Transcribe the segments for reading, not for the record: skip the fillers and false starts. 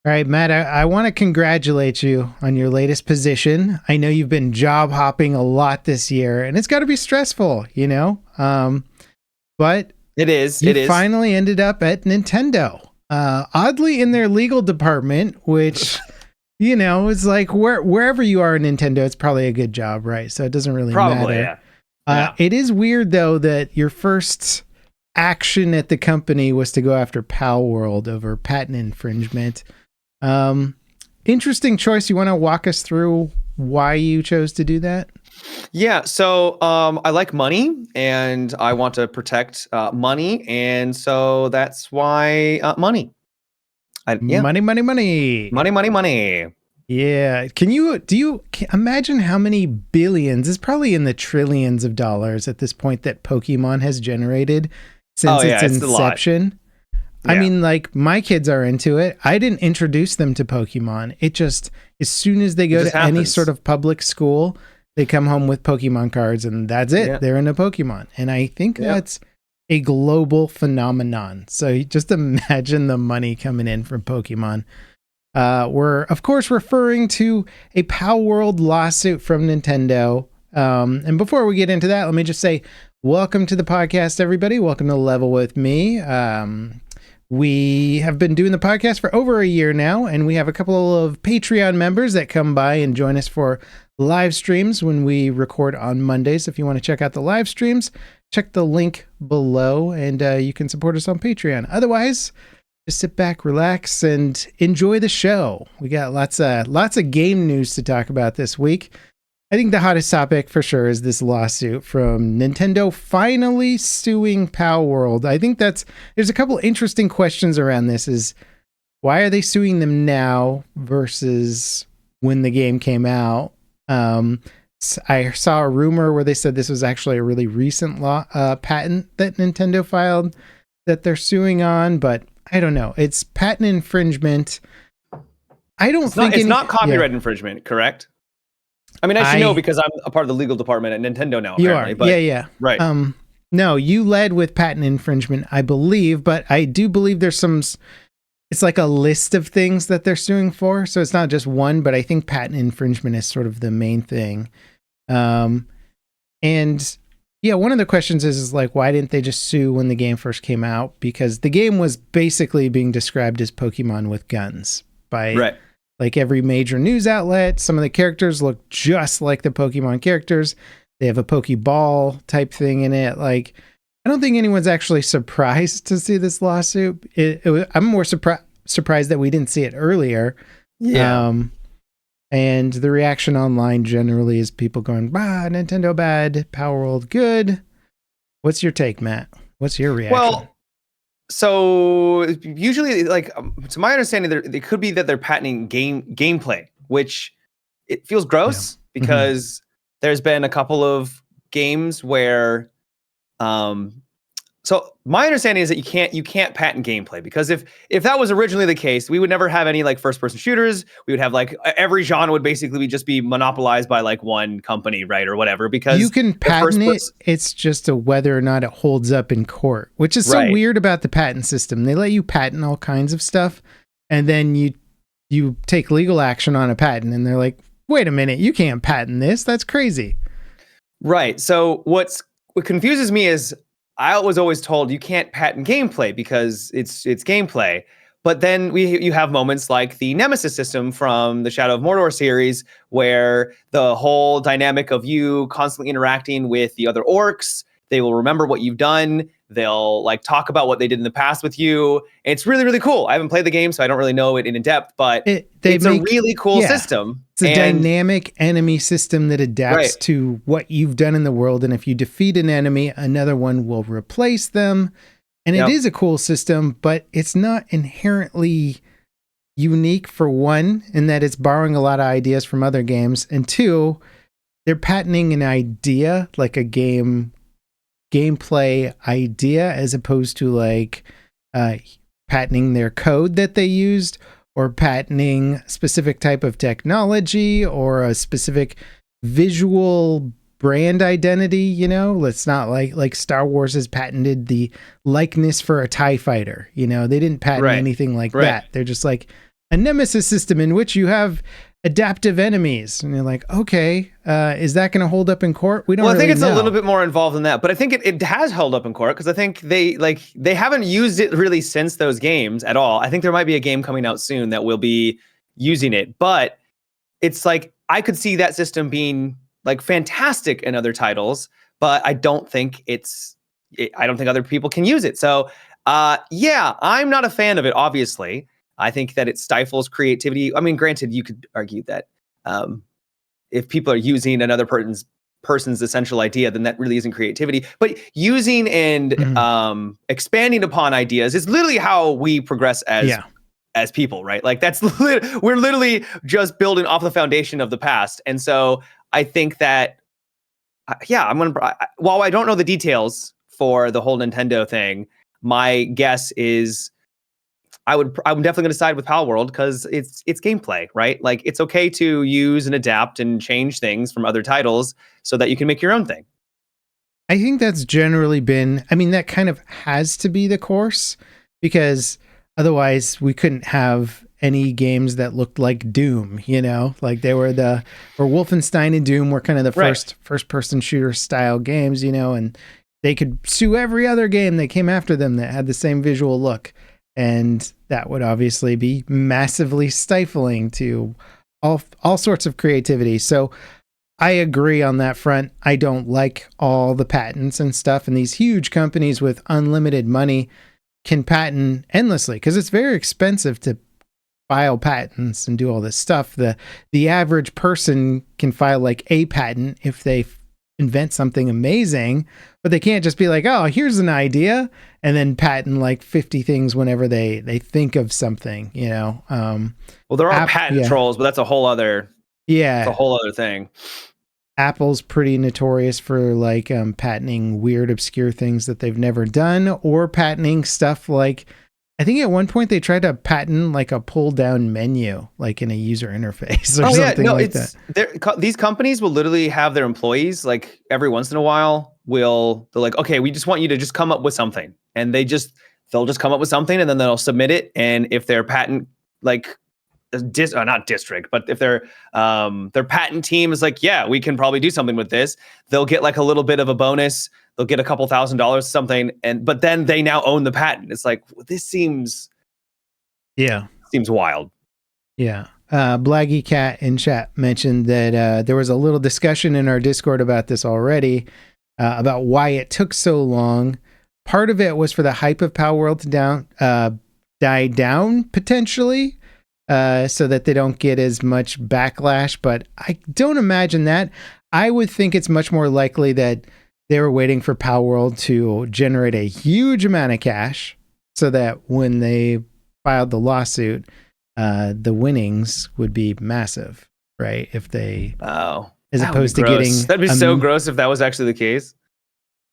All right, Matt, I want to congratulate you on your latest position. I know you've been job hopping a lot this year, and it's got to be stressful, but It is. you finally ended up at Nintendo. Oddly in their legal department, which, is like wherever you are in Nintendo, it's probably a good job, right? So it doesn't really matter. Yeah. It is weird, though, that your first action at the company was to go after Palworld over patent infringement. Interesting choice. You want to walk us through why you chose to do that? Yeah. So I like money and I want to protect money. And so that's why money. Money. Money. Yeah. Do you imagine how many billions, it's probably in the trillions of dollars at this point that Pokemon has generated since its inception? Yeah. I mean, like, my kids are into it. I didn't introduce them to Pokemon. It just, as soon as they go to any sort of public school, they come home with Pokemon cards and that's it. Yeah. They're into Pokemon. And I think that's a global phenomenon. So just imagine the money coming in from Pokemon. We're, of course, referring to a Palworld lawsuit from Nintendo. And before we get into that, let me just say, welcome to the podcast, everybody. Welcome to Level With Me. We have been doing the podcast for over a year now, and we have a couple of Patreon members that come by and join us for live streams when we record on Mondays. If you want to check out the live streams, check the link below, and you can support us on Patreon. Otherwise, just sit back, relax, and enjoy the show. We got lots of game news to talk about this week. I think the hottest topic for sure is this lawsuit from Nintendo finally suing Palworld. I think there's a couple interesting questions around this. Is why are they suing them now versus when the game came out? I saw a rumor where they said this was actually a really recent patent that Nintendo filed that they're suing on, but I don't know. It's patent infringement. It's not copyright infringement, correct? I mean, I should know because I'm a part of the legal department at Nintendo now. You are, but, yeah. Right. No, you led with patent infringement, I believe, but I do believe there's it's like a list of things that they're suing for. So it's not just one, but I think patent infringement is sort of the main thing. And yeah, one of the questions is like, why didn't they just sue when the game first came out? Because the game was basically being described as Pokemon with guns by like every major news outlet. Some of the characters look just like the Pokemon characters. They have a Pokeball type thing in it. Like, I don't think anyone's actually surprised to see this lawsuit. I'm more surprised that we didn't see it earlier. Yeah. And the reaction online generally is people going, Nintendo bad, Palworld good. What's your take, Matt? What's your reaction? Well, so usually, like, to my understanding, it could be that they're patenting gameplay, which it feels gross because there's been a couple of games where, so my understanding is that you can't patent gameplay because if that was originally the case, we would never have any like first person shooters. We would have like every genre would basically just be monopolized by like one company, right, or whatever. Because you can patent it. It's just whether or not it holds up in court, which is so weird about the patent system. They let you patent all kinds of stuff, and then you take legal action on a patent, and they're like, "Wait a minute, you can't patent this. That's crazy." Right. So what confuses me is, I was always told you can't patent gameplay because it's gameplay. But then you have moments like the Nemesis system from the Shadow of Mordor series, where the whole dynamic of you constantly interacting with the other orcs, they will remember what you've done. They'll like talk about what they did in the past with you. It's really, really cool. I haven't played the game, so I don't really know it in depth, but it's a really cool system. It's a dynamic enemy system that adapts to what you've done in the world. And if you defeat an enemy, another one will replace them. And it is a cool system, but it's not inherently unique, for one, in that it's borrowing a lot of ideas from other games. And two, they're patenting an idea, like a gameplay idea, as opposed to like patenting their code that they used, or patenting specific type of technology or a specific visual brand identity. Let's not like Star Wars has patented the likeness for a TIE fighter. They didn't patent anything like that. They're just like, a nemesis system in which you have adaptive enemies. And you're like, okay, is that going to hold up in court? We don't Well, I think really it's know. a little bit more involved than that, but I think it has held up in court because I think they haven't used it really since those games at all. I think there might be a game coming out soon that will be using it, but it's like I could see that system being like fantastic in other titles, but I don't think I don't think other people can use it. So, yeah, I'm not a fan of it, obviously. I think that it stifles creativity. I mean, granted, you could argue that if people are using another person's essential idea, then that really isn't creativity. But using and expanding upon ideas is literally how we progress as people, right? Like we're literally just building off the foundation of the past. And so I think that, while I don't know the details for the whole Nintendo thing, my guess is I'm definitely going to side with Palworld because it's gameplay, right? Like it's okay to use and adapt and change things from other titles so that you can make your own thing. I think that's generally been, I mean, that kind of has to be the course because otherwise we couldn't have any games that looked like Doom, you know, like they were or Wolfenstein and Doom were kind of the first person shooter style games, you know, and they could sue every other game that came after them that had the same visual look. And that would obviously be massively stifling to all sorts of creativity. So I agree on that front. I don't like all the patents and stuff. And these huge companies with unlimited money can patent endlessly because it's very expensive to file patents and do all this stuff. The average person can file like a patent if they invent something amazing, but they can't just be like, oh, here's an idea and then patent like 50 things whenever they think of something, you know. Well, there are patent trolls, but that's a whole other thing. Apple's pretty notorious for like patenting weird obscure things that they've never done, or patenting stuff like, I think at one point they tried to patent like a pull down menu, like in a user interface or something like that. These companies will literally have their employees like every once in a while they're like, okay, we just want you to just come up with something. And they'll just come up with something and then they'll submit it. And if their patent like not district, but if their patent team is like, yeah, we can probably do something with this, they'll get like a little bit of a bonus. They'll get a couple $1,000 something, but then they now own the patent. It's like, this seems wild. Yeah. Blaggy Cat in chat mentioned that there was a little discussion in our Discord about this already, about why it took so long. Part of it was for the hype of Palworld to die down potentially, so that they don't get as much backlash. But I don't imagine that. I would think it's much more likely that they were waiting for Palworld to generate a huge amount of cash so that when they filed the lawsuit, the winnings would be massive, right? If they, as opposed to getting, that'd be so gross if that was actually the case.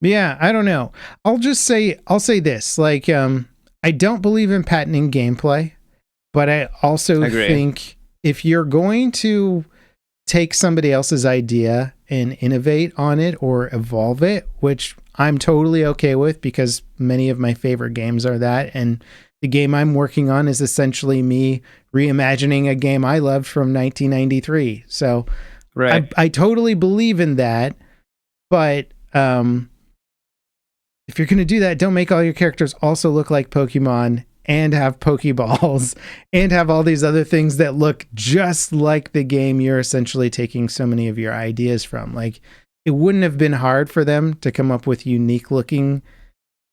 Yeah, I don't know. I'll say this, like, I don't believe in patenting gameplay, but I also think if you're going to take somebody else's idea and innovate on it or evolve it, which I'm totally okay with because many of my favorite games are that. And the game I'm working on is essentially me reimagining a game I loved from 1993. So I totally believe in that. But if you're going to do that, don't make all your characters also look like Pokemon and have Pokeballs and have all these other things that look just like the game you're essentially taking so many of your ideas from. Like, it wouldn't have been hard for them to come up with unique looking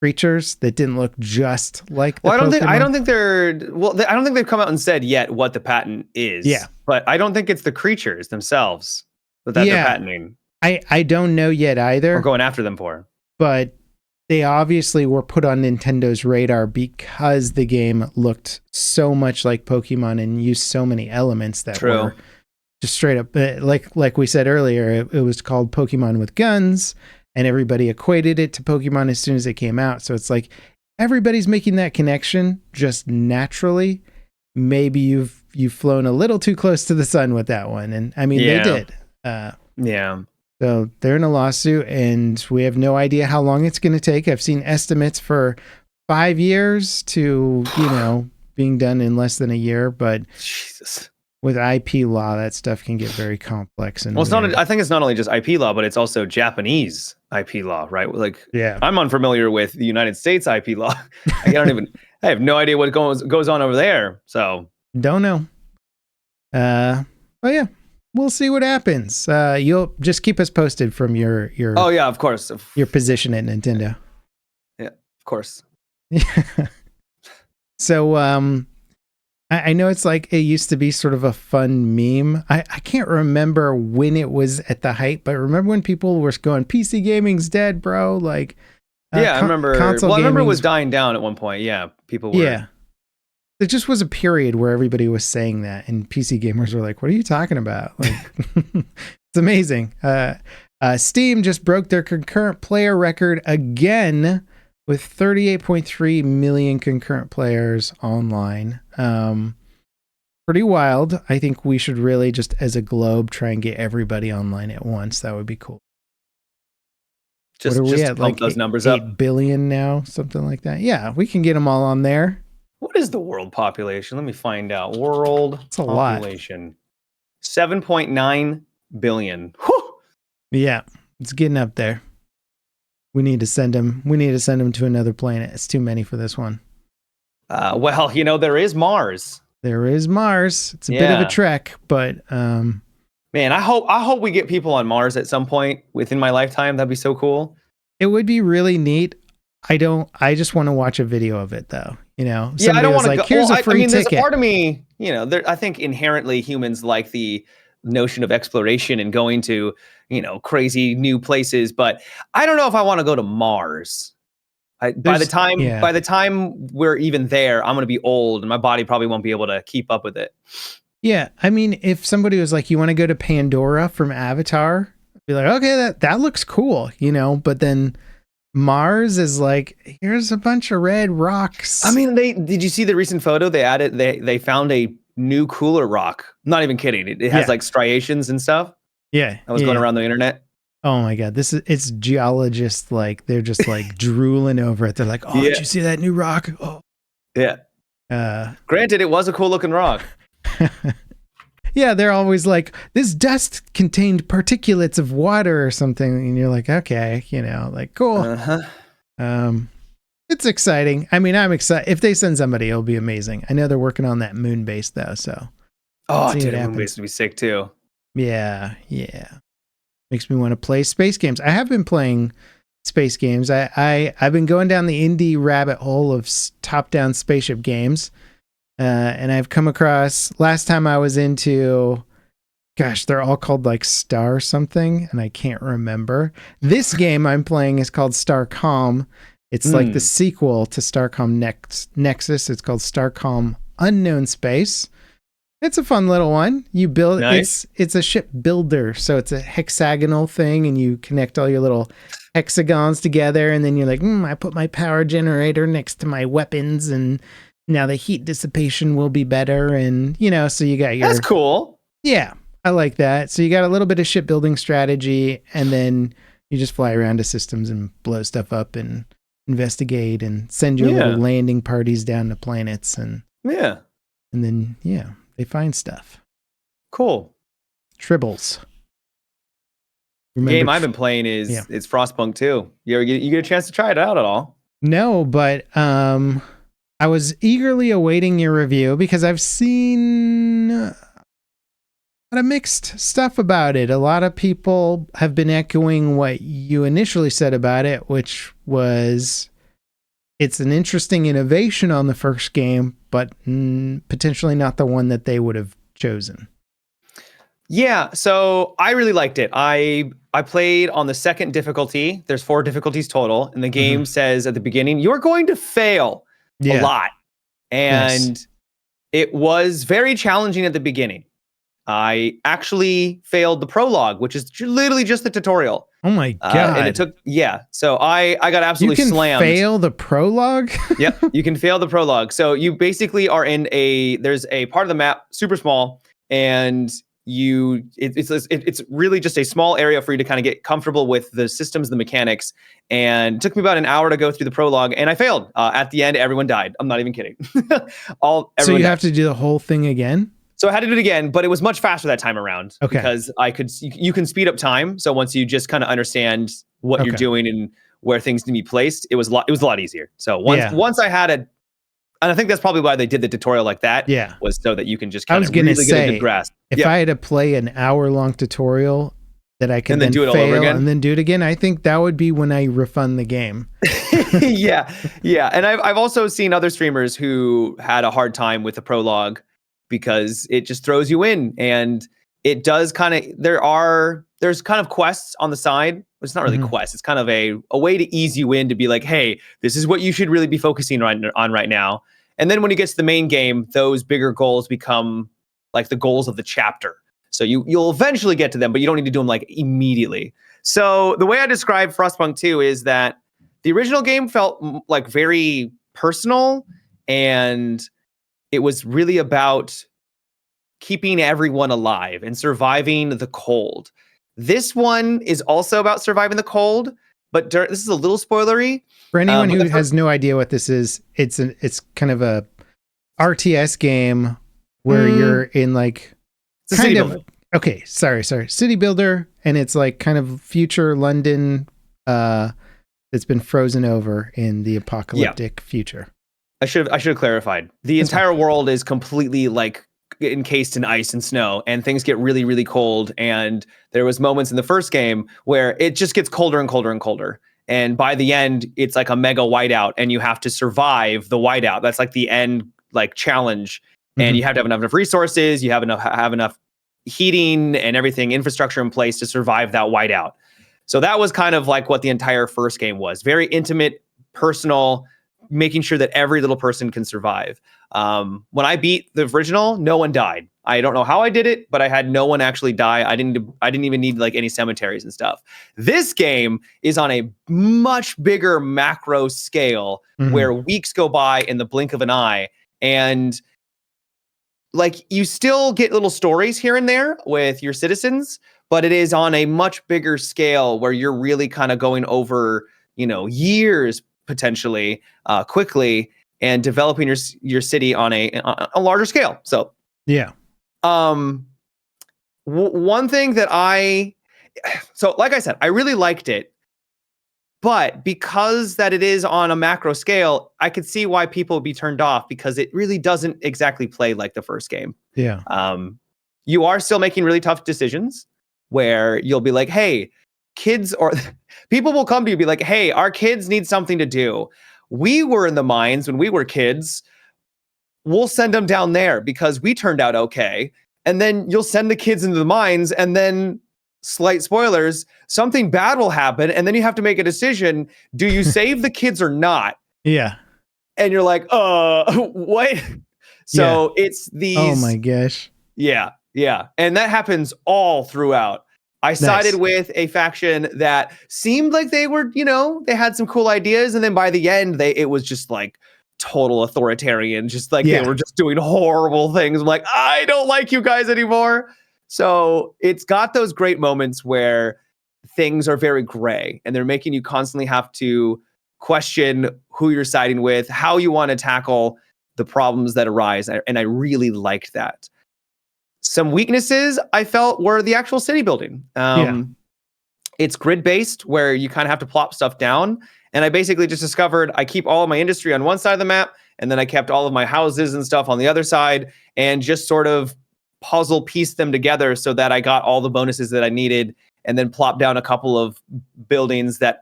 creatures that didn't look just like the Pokemon. I don't think they've come out and said yet what the patent is. Yeah. But I don't think it's the creatures themselves that they're patenting. I don't know yet either. Or going after them for. But they obviously were put on Nintendo's radar because the game looked so much like Pokemon and used so many elements that were just straight up, like we said earlier, it was called Pokemon with guns, and everybody equated it to Pokemon as soon as it came out. So it's like everybody's making that connection just naturally. Maybe you've flown a little too close to the sun with that one, and I mean they did. So they're in a lawsuit, and we have no idea how long it's going to take. I've seen estimates for 5 years to, being done in less than a year, but Jesus. With IP law, that stuff can get very complex. And well, it's not. I think it's not only just IP law, but it's also Japanese IP law, right? Like, yeah, I'm unfamiliar with the United States IP law. I have no idea what goes on over there. So don't know. But yeah, we'll see what happens. You'll just keep us posted from your. Oh yeah, of course. Your position at Nintendo. Yeah, of course. So, I know it's like it used to be sort of a fun meme. I can't remember when it was at the height, but remember when people were going, PC gaming's dead, bro? Like, yeah, I remember. Well, I remember it was dying down at one point. Yeah, people were. Yeah. It just was a period where everybody was saying that, and PC gamers were like, what are you talking about? Like, it's amazing. Steam just broke their concurrent player record again with 38.3 million concurrent players online. Pretty wild. I think we should really just as a globe try and get everybody online at once. That would be cool. Just to pump those numbers up. 8 billion now, something like that. Yeah, we can get them all on there. What is the world population? Let me find out. World population. 7.9 billion. Whew! Yeah, it's getting up there. We need to send them. We need to send them to another planet. It's too many for this one. Well, there is Mars. There is Mars. It's a bit of a trek, but man, I hope we get people on Mars at some point within my lifetime. That'd be so cool. It would be really neat. I just want to watch a video of it though. Yeah, I don't want to go. Here's a free ticket. There's a part of me, I think inherently humans like the notion of exploration and going to, crazy new places, but I don't know if I want to go to Mars. By the time we're even there, I'm going to be old and my body probably won't be able to keep up with it. Yeah. I mean, if somebody was like, you want to go to Pandora from Avatar, I'd be like, okay, that looks cool, but then Mars is like, here's a bunch of red rocks. I mean, did you see the recent photo they found a new cooler rock? I'm not even kidding. It has like striations and stuff. Yeah. That was going around the internet. Oh my God. It's geologists. Like they're just like drooling over it. They're like, oh, did you see that new rock? Oh yeah. Granted, it was a cool looking rock. Yeah. They're always like, this dust contained particulates of water or something. And you're like, okay, like cool. Uh-huh. It's exciting. I mean, I'm excited. If they send somebody, it'll be amazing. I know they're working on that moon base though. So. Oh, dude, moon base would be sick too. Yeah. Yeah. Makes me want to play space games. I have been playing space games. I've been going down the indie rabbit hole of top-down spaceship games. And I've come across, last time I was into, gosh, they're all called like Star something, and I can't remember. This game I'm playing is called Starcom. It's like the sequel to Starcom Nexus. It's called Starcom Unknown Space. It's a fun little one. You build it's a ship builder, so it's a hexagonal thing, and you connect all your little hexagons together, and then you're like, I put my power generator next to my weapons, and now the heat dissipation will be better, and so you got your. That's cool. Yeah, I like that. So you got a little bit of shipbuilding strategy, and then you just fly around to systems and blow stuff up and investigate and send your little landing parties down to planets, and then they find stuff. Cool. Tribbles. The game I've been playing is it's Frostpunk 2. You get a chance to try it out at all? No, but I was eagerly awaiting your review because I've seen a lot of mixed stuff about it. A lot of people have been echoing what you initially said about it, which was it's an interesting innovation on the first game, but potentially not the one that they would have chosen. Yeah, so I really liked it. I played on the second difficulty. There's 4 difficulties total, and the game says at the beginning, you're going to fail a lot. And it was very challenging at the beginning. I actually failed the prologue, which is literally just the tutorial. Oh my God. And it took, so I got absolutely slammed. You can fail the prologue? Yep, you can fail the prologue. So you basically are in there's a part of the map, super small, and it's really just a small area for you to kind of get comfortable with the systems, the mechanics. And it took me about an hour to go through the prologue, and I failed. At the end, everyone died. I'm not even kidding. So you have to do the whole thing again? So I had to do it again, but it was much faster that time around. Okay. Because you can speed up time. So once you just kind of understand what you're doing and where things need to be placed, it was a lot easier. So once I had and I think that's probably why they did the tutorial like that. Yeah. Was so that you can just kind of really get a good grasp. If I had to play an hour-long tutorial that I could then do it all over again and then do it again, I think that would be when I refund the game. Yeah. And I've also seen other streamers who had a hard time with the prologue because it just throws you in, and it does kind of. There's kind of quests on the side. It's not really quests. It's kind of a way to ease you in to be like, hey, this is what you should really be focusing on right now. And then when you get to the main game, those bigger goals become like the goals of the chapter. So you'll eventually get to them, but you don't need to do them like immediately. So the way I describe Frostpunk 2 is that the original game felt like very personal, and it was really about keeping everyone alive and surviving the cold. This one is also about surviving the cold, but this is a little spoilery. For anyone who has no idea what this is, it's kind of a RTS game where you're in like kind of city builder, and it's like kind of future London that's been frozen over in the apocalyptic future. I should have clarified. The entire world is completely like encased in ice and snow, and things get really, really cold. And there was moments in the first game where it just gets colder and colder and colder. And by the end, it's like a mega whiteout, and you have to survive the whiteout. That's like the end like challenge. And you have to have enough resources. You have enough heating and everything, infrastructure in place to survive that whiteout. So that was kind of like what the entire first game was. Very intimate, personal, making sure that every little person can survive. When I beat the original, no one died. I don't know how I did it, but I had no one actually die. I didn't even need like any cemeteries and stuff. This game is on a much bigger macro scale where weeks go by in the blink of an eye, and like you still get little stories here and there with your citizens, but it is on a much bigger scale where you're really kind of going over, years potentially quickly, and developing your city on a larger scale. So yeah. One thing that like I said, I really liked it, but because that it is on a macro scale, I could see why people would be turned off, because it really doesn't exactly play like the first game. Yeah. You are still making really tough decisions where you'll be like, hey, kids, or people will come to you and be like, hey, our kids need something to do. We were in the mines when we were kids. We'll send them down there because we turned out okay. And then you'll send the kids into the mines, and then, slight spoilers, something bad will happen, and then you have to make a decision. Do you save the kids or not? Yeah. And you're like, what? So it's these. Oh my gosh. Yeah. And that happens all throughout. I sided with a faction that seemed like they were, they had some cool ideas. And then by the end, it was just like total authoritarian, just like they were just doing horrible things. I'm like, I don't like you guys anymore. So it's got those great moments where things are very gray, and they're making you constantly have to question who you're siding with, how you want to tackle the problems that arise. And I really liked that. Some weaknesses I felt were the actual city building. It's grid-based, where you kind of have to plop stuff down. And I basically just discovered I keep all of my industry on one side of the map, and then I kept all of my houses and stuff on the other side, and just sort of puzzle piece them together so that I got all the bonuses that I needed, and then plop down a couple of buildings that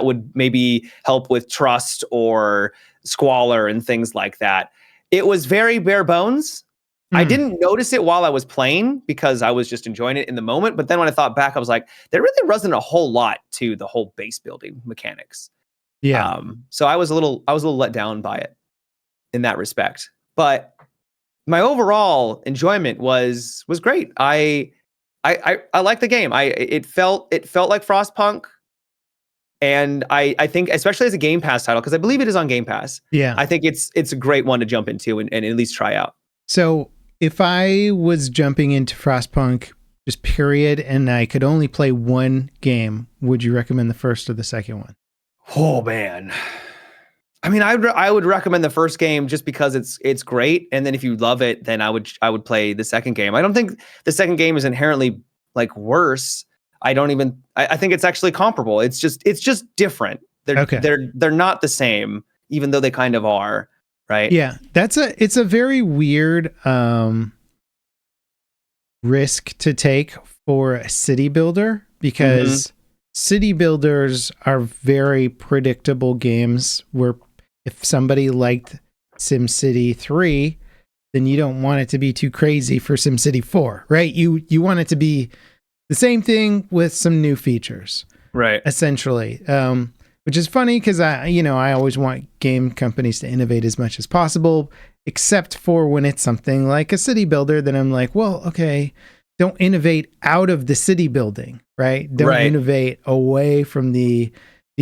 would maybe help with trust or squalor and things like that. It was very bare bones. I didn't notice it while I was playing because I was just enjoying it in the moment. But then when I thought back, I was like, there really wasn't a whole lot to the whole base building mechanics. Yeah. So I was a little let down by it in that respect. But my overall enjoyment was great. I like the game. It felt like Frostpunk. And I think, especially as a Game Pass title, because I believe it is on Game Pass. Yeah. I think it's a great one to jump into and at least try out. So if I was jumping into Frostpunk just period and I could only play one game, would you recommend the first or the second one? Oh man. I mean, I would recommend the first game just because it's great, and then if you love it, then I would play the second game. I don't think the second game is inherently like worse. I think it's actually comparable. It's just different. They're not the same, even though they kind of are, right? Yeah, it's a very weird risk to take for a city builder because city builders are very predictable games where if somebody liked SimCity 3, then you don't want it to be too crazy for SimCity 4, right? You want it to be the same thing with some new features, right? Essentially, which is funny because I always want game companies to innovate as much as possible, except for when it's something like a city builder. Then I'm like, well, okay, don't innovate out of the city building, right? Don't innovate away from the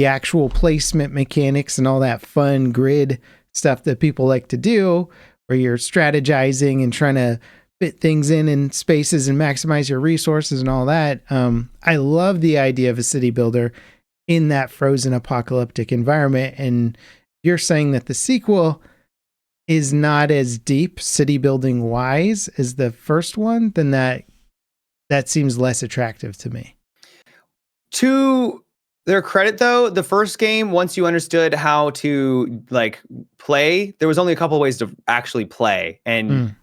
actual placement mechanics and all that fun grid stuff that people like to do, where you're strategizing and trying to fit things in spaces and maximize your resources and all that. I love the idea of a city builder in that frozen apocalyptic environment. And you're saying that the sequel is not as deep city building wise as the first one, then that seems less attractive to me. To their credit, though, the first game, once you understood how to like play, there was only a couple of ways to actually play, and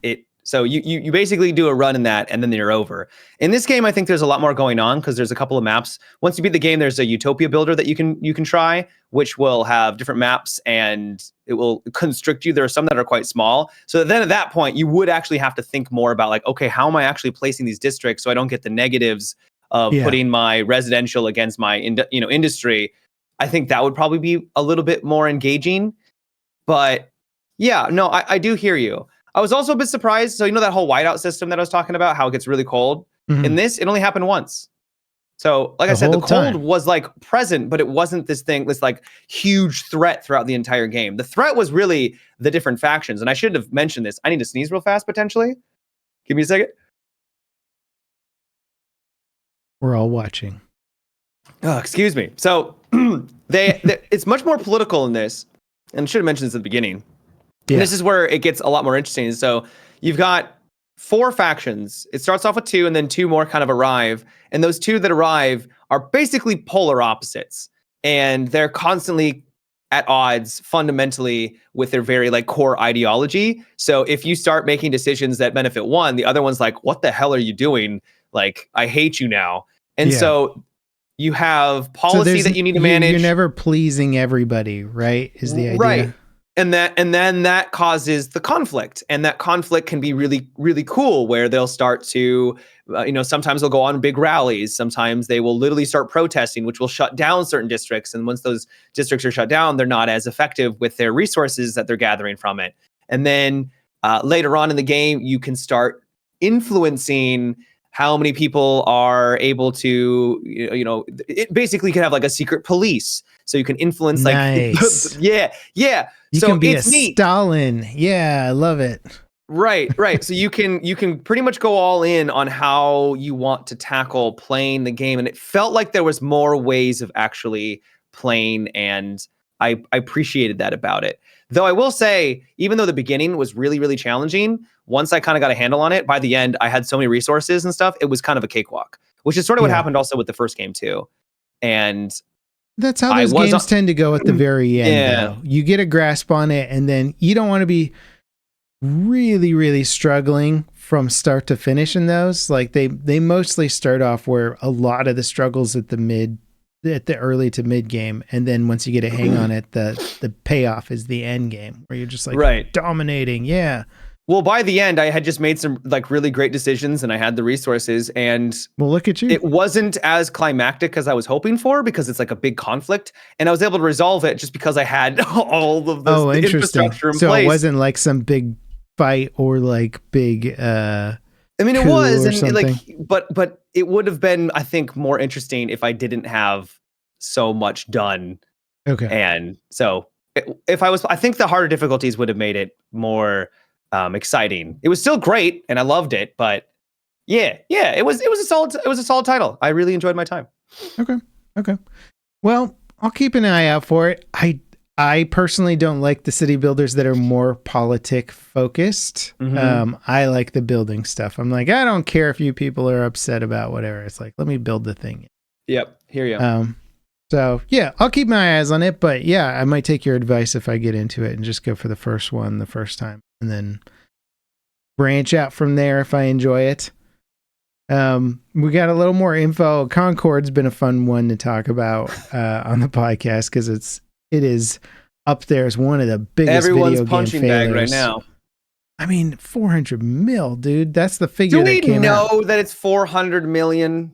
so you basically do a run in that, and then you're over. In this game, I think there's a lot more going on because there's a couple of maps. Once you beat the game, there's a Utopia builder that you can try, which will have different maps, and it will constrict you. There are some that are quite small. So then at that point, you would actually have to think more about like, okay, how am I actually placing these districts so I don't get the negatives of putting my residential against my industry. I think that would probably be a little bit more engaging. But yeah, no, I do hear you. I was also a bit surprised. So that whole whiteout system that I was talking about, how it gets really cold. In this, it only happened once. So like I said, the cold was like present, but it wasn't this like huge threat throughout the entire game. The threat was really the different factions. And I should have mentioned this. I need to sneeze real fast, potentially. Give me a second. We're all watching. Oh, excuse me. So it's much more political in this, and I should have mentioned this at the beginning. Yeah. And this is where it gets a lot more interesting. So you've got 4 factions. It starts off with 2, and then 2 more kind of arrive. And those 2 that arrive are basically polar opposites, and they're constantly at odds fundamentally with their very like core ideology. So if you start making decisions that benefit one, the other one's like, "What the hell are you doing? Like, I hate you now." And so you have policy that you need to manage. You're never pleasing everybody, right? Is the idea. Right. And then that causes the conflict. And that conflict can be really, really cool, where they'll start to, sometimes they'll go on big rallies. Sometimes they will literally start protesting, which will shut down certain districts. And once those districts are shut down, they're not as effective with their resources that they're gathering from it. And then later on in the game, you can start influencing how many people are able to, it basically can have like a secret police. So you can influence nice. Yeah. You can be a Stalin. Yeah, I love it. Right. So you can pretty much go all in on how you want to tackle playing the game. And it felt like there was more ways of actually playing, and I appreciated that about it. Though I will say, even though the beginning was really, really challenging, once I kind of got a handle on it, by the end, I had so many resources and stuff, it was kind of a cakewalk, which is sort of what happened also with the first game too. And that's how those games tend to go at the very end, though. You get a grasp on it, and then you don't want to be really, really struggling from start to finish in those. Like they mostly start off where a lot of the struggles at the early to mid game, and then once you get a hang on it, the payoff is the end game where you're just like dominating. Yeah. Well, by the end, I had just made some like really great decisions, and I had the resources, and well, look at you. It wasn't as climactic as I was hoping for, because it's like a big conflict, and I was able to resolve it just because I had all of the infrastructure in place. So it wasn't like some big fight or like big I mean, it was, and but it would have been, I think, more interesting if I didn't have so much done. Okay. And so I think the harder difficulties would have made it more exciting. It was still great, and I loved it. But yeah, it was a solid title. I really enjoyed my time. Okay. Well, I'll keep an eye out for it. I personally don't like the city builders that are more politic focused. I like the building stuff. I'm like, I don't care if you people are upset about whatever. It's like, let me build the thing. Yep. Hear you. So yeah, I'll keep my eyes on it, but yeah, I might take your advice if I get into it and just go for the first one the first time and then branch out from there if I enjoy it. We got a little more info. Concord's been a fun one to talk about on the podcast because it is up there as one of the biggest Everyone's video game punching failures bag right now. I mean, 400 mil, dude. That's the figure. Do we that came know out. that it's 400 million?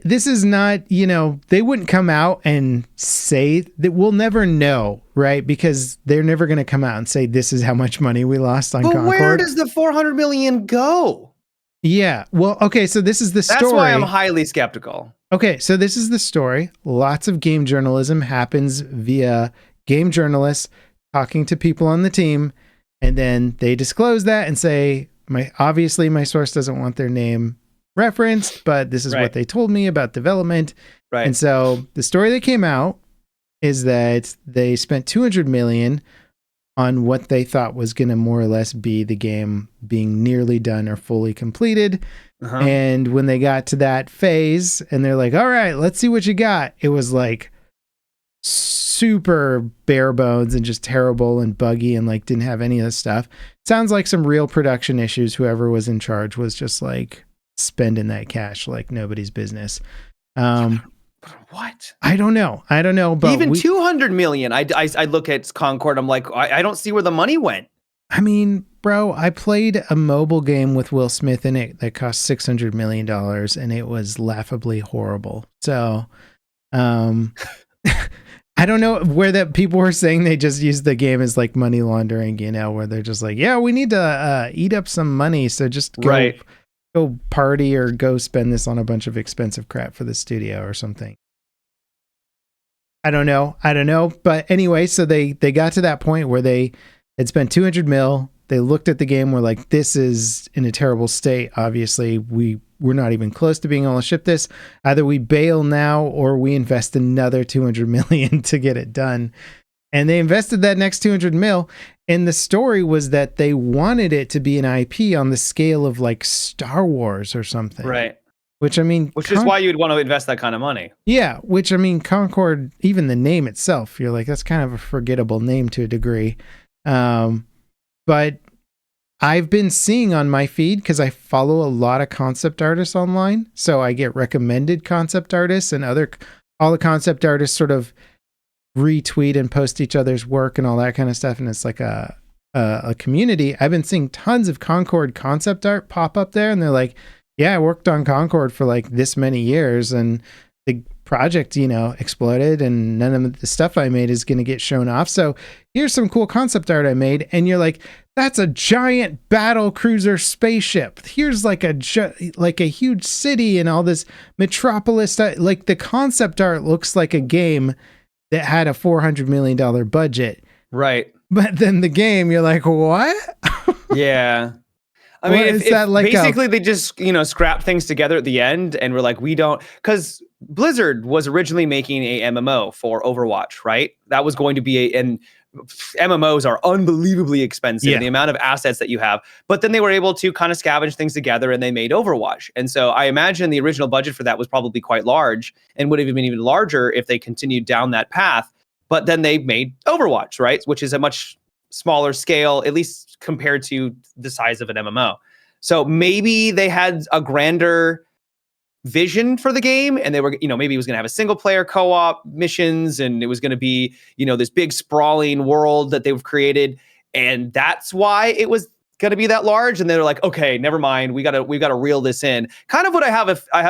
This is not, they wouldn't come out and say that. We'll never know, right? Because they're never going to come out and say this is how much money we lost on Concord. But where does the 400 million go? Yeah. Well, okay. So this is the story. That's why I'm highly skeptical. Okay. So this is the story. Lots of game journalism happens via game journalists talking to people on the team. And then they disclose that and say, obviously my source doesn't want their name referenced, but this is what they told me about development. Right. And so the story that came out is that they spent $200 million on what they thought was going to more or less be the game being nearly done or fully completed. And when they got to that phase and they're like, all right, let's see what you got. It was like super bare bones and just terrible and buggy and like didn't have any of this stuff. Sounds like some real production issues. Whoever was in charge was just like spending that cash like nobody's business. What? I don't know. But even 200 million. I look at Concord. I'm like, I don't see where the money went. I mean, bro, I played a mobile game with Will Smith in it that cost $600 million and it was laughably horrible. So, I don't know where that people were saying they just used the game as like money laundering, where they're just like, yeah, we need to eat up some money. So just go party or go spend this on a bunch of expensive crap for the studio or something. I don't know. But anyway, so they got to that point where they had spent 200 mil. They looked at the game. Were like, this is in a terrible state. Obviously, we're not even close to being able to ship this. Either we bail now or we invest another 200 million to get it done. And they invested that next 200 mil. And the story was that they wanted it to be an IP on the scale of like Star Wars or something. Right. Which is why you would want to invest that kind of money. Yeah. Which Concord, even the name itself, you're like, that's kind of a forgettable name to a degree. But I've been seeing on my feed, because I follow a lot of concept artists online. So I get recommended concept artists and all the concept artists sort of retweet and post each other's work and all that kind of stuff. And it's like a community. I've been seeing tons of Concord concept art pop up there. And they're like, yeah, I worked on Concord for like this many years and the project, exploded and none of the stuff I made is going to get shown off. So here's some cool concept art I made. And you're like, that's a giant battle cruiser spaceship. Here's like a huge city and all this metropolis. Like the concept art looks like a game that had a $400 million budget. Right. But then the game, you're like, what? Yeah. I mean, if basically they just, scrap things together at the end and we're like, we don't, because Blizzard was originally making a MMO for Overwatch, right? That was going to be and MMOs are unbelievably expensive, the amount of assets that you have, but then they were able to kind of scavenge things together and they made Overwatch. And so I imagine the original budget for that was probably quite large and would have been even larger if they continued down that path. But then they made Overwatch, right? Which is a much smaller scale, at least compared to the size of an MMO. So maybe they had a grander vision for the game and they were, maybe it was going to have a single player co-op missions and it was going to be, this big sprawling world that they've created. And that's why it was going to be that large. And they're like, okay, never mind. We've got to reel this in. Kind of what I have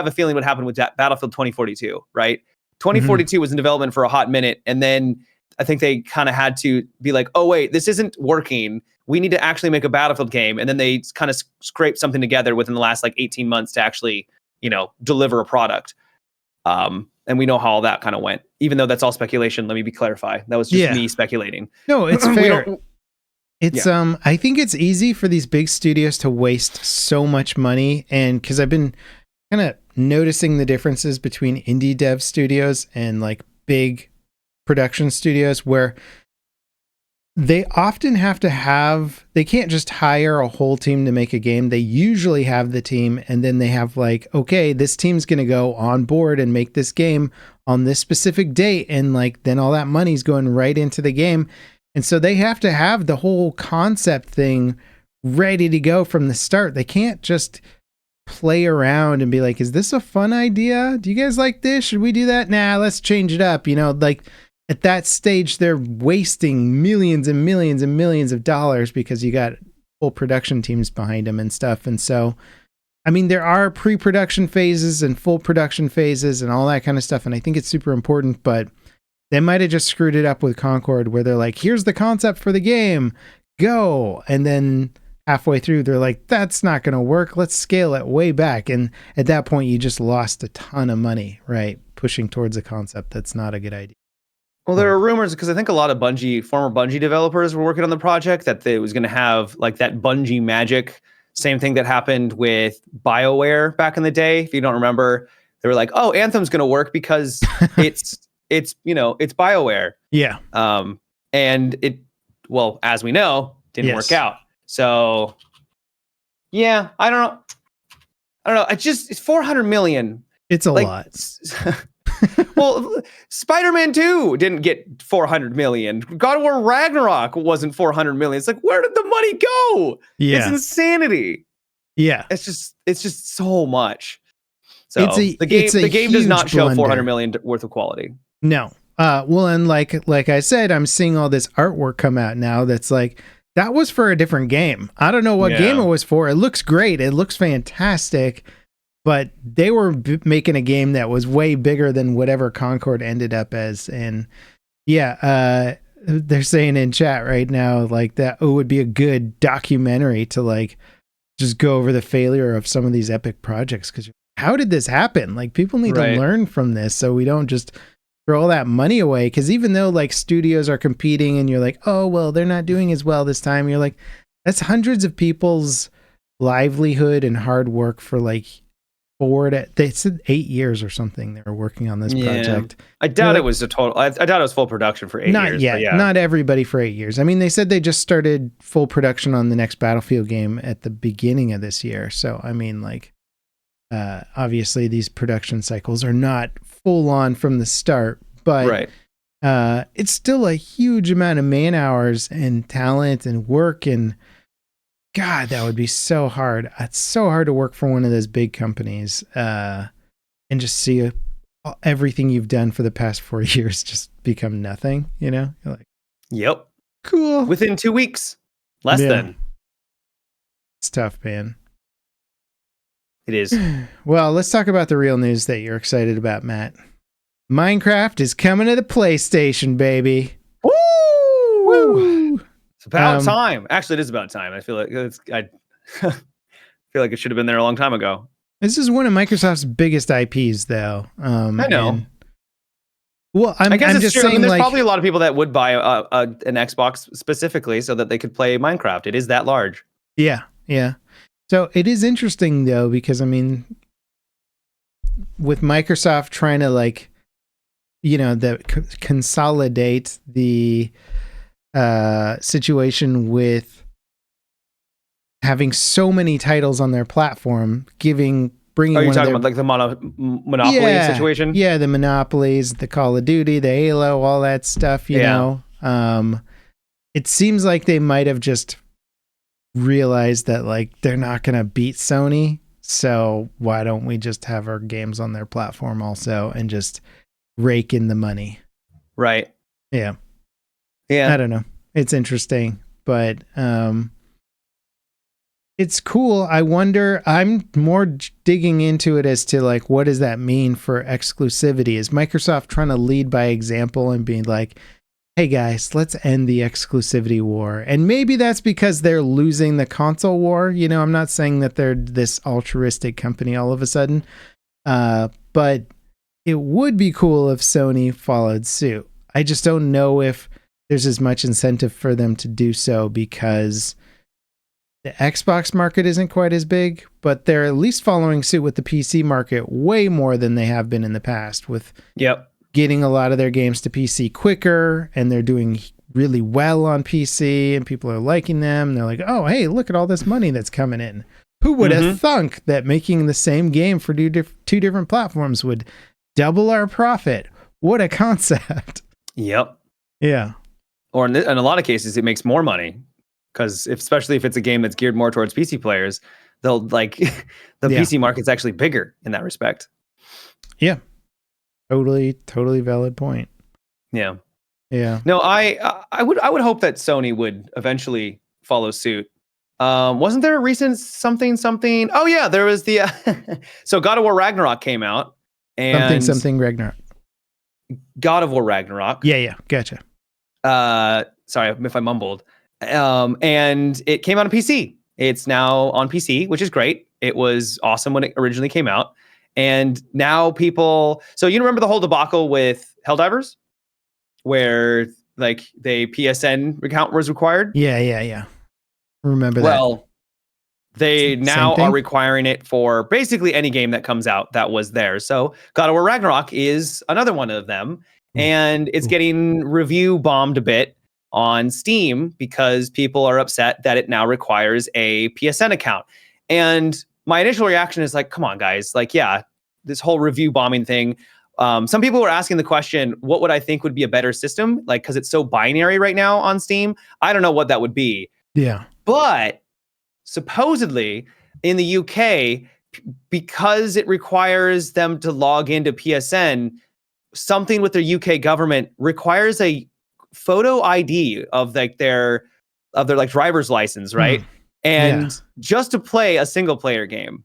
a feeling would happen with Battlefield 2042, right? 2042 was in development for a hot minute. And then I think they kind of had to be like, oh, wait, this isn't working. We need to actually make a Battlefield game. And then they kind of scraped something together within the last 18 months to actually, deliver a product. And we know how all that kind of went, even though that's all speculation. Let me clarify. That was just me speculating. No, it's fair. It's I think it's easy for these big studios to waste so much money, and because I've been kind of noticing the differences between indie dev studios and like big production studios, where they often have to have, they can't just hire a whole team to make a game. They usually have the team, and then they have like, okay, this team's going to go on board and make this game on this specific date, and like then all that money's going right into the game. And so they have to have the whole concept thing ready to go from the start. They can't just play around and be like, is this a fun idea? Do you guys like this? Should we do that? Nah, let's change it up. You know, like at that stage, they're wasting millions and millions and millions of dollars because you got full production teams behind them and stuff. And so, I mean, there are pre-production phases and full production phases and all that kind of stuff. And I think it's super important, but they might have just screwed it up with Concord, where they're like, here's the concept for the game, go. And then halfway through, they're like, that's not going to work. Let's scale it way back. And at that point, you just lost a ton of money, right? Pushing towards a concept that's not a good idea. Well, there are rumors, because I think a lot of former Bungie developers were working on the project, that it was going to have like that Bungie magic, same thing that happened with BioWare back in the day. If you don't remember, they were like, oh, Anthem's going to work because it's BioWare. Yeah. And it, well, as we know, didn't work out. So yeah, I don't know. It's 400 million. It's a lot. Well, Spider-Man 2 didn't get 400 million. God of War Ragnarok wasn't 400 million. It's like, where did the money go? Yeah. It's insanity. Yeah. It's just so much. So the game does not show 400 million worth of quality. No. Well, and like I said, I'm seeing all this artwork come out now that's like, that was for a different game. I don't know what game it was for. It looks great. It looks fantastic. But they were making a game that was way bigger than whatever Concord ended up as. And yeah, they're saying in chat right now, like that it would be a good documentary to like just go over the failure of some of these epic projects. Because how did this happen? Like people need to learn from this so we don't just throw all that money away. Because even though like studios are competing and you're like, oh, well, they're not doing as well this time. You're like, that's hundreds of people's livelihood and hard work for like they said 8 years or something they were working on this project. I doubt it was a total. I doubt it was full production for 8 years. Not yet. Not everybody for 8 years. I mean, they said they just started full production on the next Battlefield game at the beginning of this year. So, I mean, like, obviously these production cycles are not full on from the start, but it's still a huge amount of man hours and talent and work, and God, that would be so hard. It's so hard to work for one of those big companies and just see everything you've done for the past 4 years just become nothing, you know? You're like, yep. Cool. Within 2 weeks. Less than. It's tough, man. It is. Well, let's talk about the real news that you're excited about, Matt. Minecraft is coming to the PlayStation, baby. Woo! Woo! It's about time. Actually, it is about time. I feel like I feel like it should have been there a long time ago. This is one of Microsoft's biggest IPs, though. I know. Well, I guess I'm it's just true. saying, I mean, there's like, probably a lot of people that would buy an Xbox specifically so that they could play Minecraft. It is that large. Yeah, yeah. So it is interesting, though, because, I mean, with Microsoft trying to, like, you know, consolidate the situation with having so many titles on their platform, bringing. Are you talking about like the Monopoly situation? Yeah, the Monopolies, the Call of Duty, the Halo, all that stuff. You know, it seems like they might have just realized that like they're not going to beat Sony, so why don't we just have our games on their platform also and just rake in the money? Right. Yeah. Yeah. I don't know. It's interesting, but it's cool. I wonder, I'm more digging into it as to like, what does that mean for exclusivity? Is Microsoft trying to lead by example and being like, hey guys, let's end the exclusivity war? And maybe that's because they're losing the console war. You know, I'm not saying that they're this altruistic company all of a sudden, but it would be cool if Sony followed suit. I just don't know if there's as much incentive for them to do so because the Xbox market isn't quite as big, but they're at least following suit with the PC market way more than they have been in the past with getting a lot of their games to PC quicker, and they're doing really well on PC and people are liking them. And they're like, oh, hey, look at all this money that's coming in. Who would have thunk that making the same game for two different platforms would double our profit? What a concept. Yep. Yeah. Or in a lot of cases, it makes more money because especially if it's a game that's geared more towards PC players, they'll like the PC market's actually bigger in that respect. Yeah. Totally valid point. Yeah. Yeah. No, I would hope that Sony would eventually follow suit. Wasn't there a recent something? Oh yeah, there was the so God of War Ragnarok came out and something Ragnarok. God of War Ragnarok. Yeah, gotcha. Sorry if I mumbled. And it came out on PC. It's now on PC, which is great. It was awesome when it originally came out. And now people, so you remember the whole debacle with Helldivers? Where like the PSN account was required? Yeah. Remember that. Well, they now are requiring it for basically any game that comes out that was there. So God of War Ragnarok is another one of them. And it's getting review bombed a bit on Steam because people are upset that it now requires a PSN account. And my initial reaction is like, come on, guys. Like, yeah, this whole review bombing thing. Some people were asking the question, what would I think would be a better system? Like, because it's so binary right now on Steam. I don't know what that would be. Yeah. But supposedly in the UK, because it requires them to log into PSN, something with their UK government requires a photo ID of like their like driver's license, right? And just to play a single player game,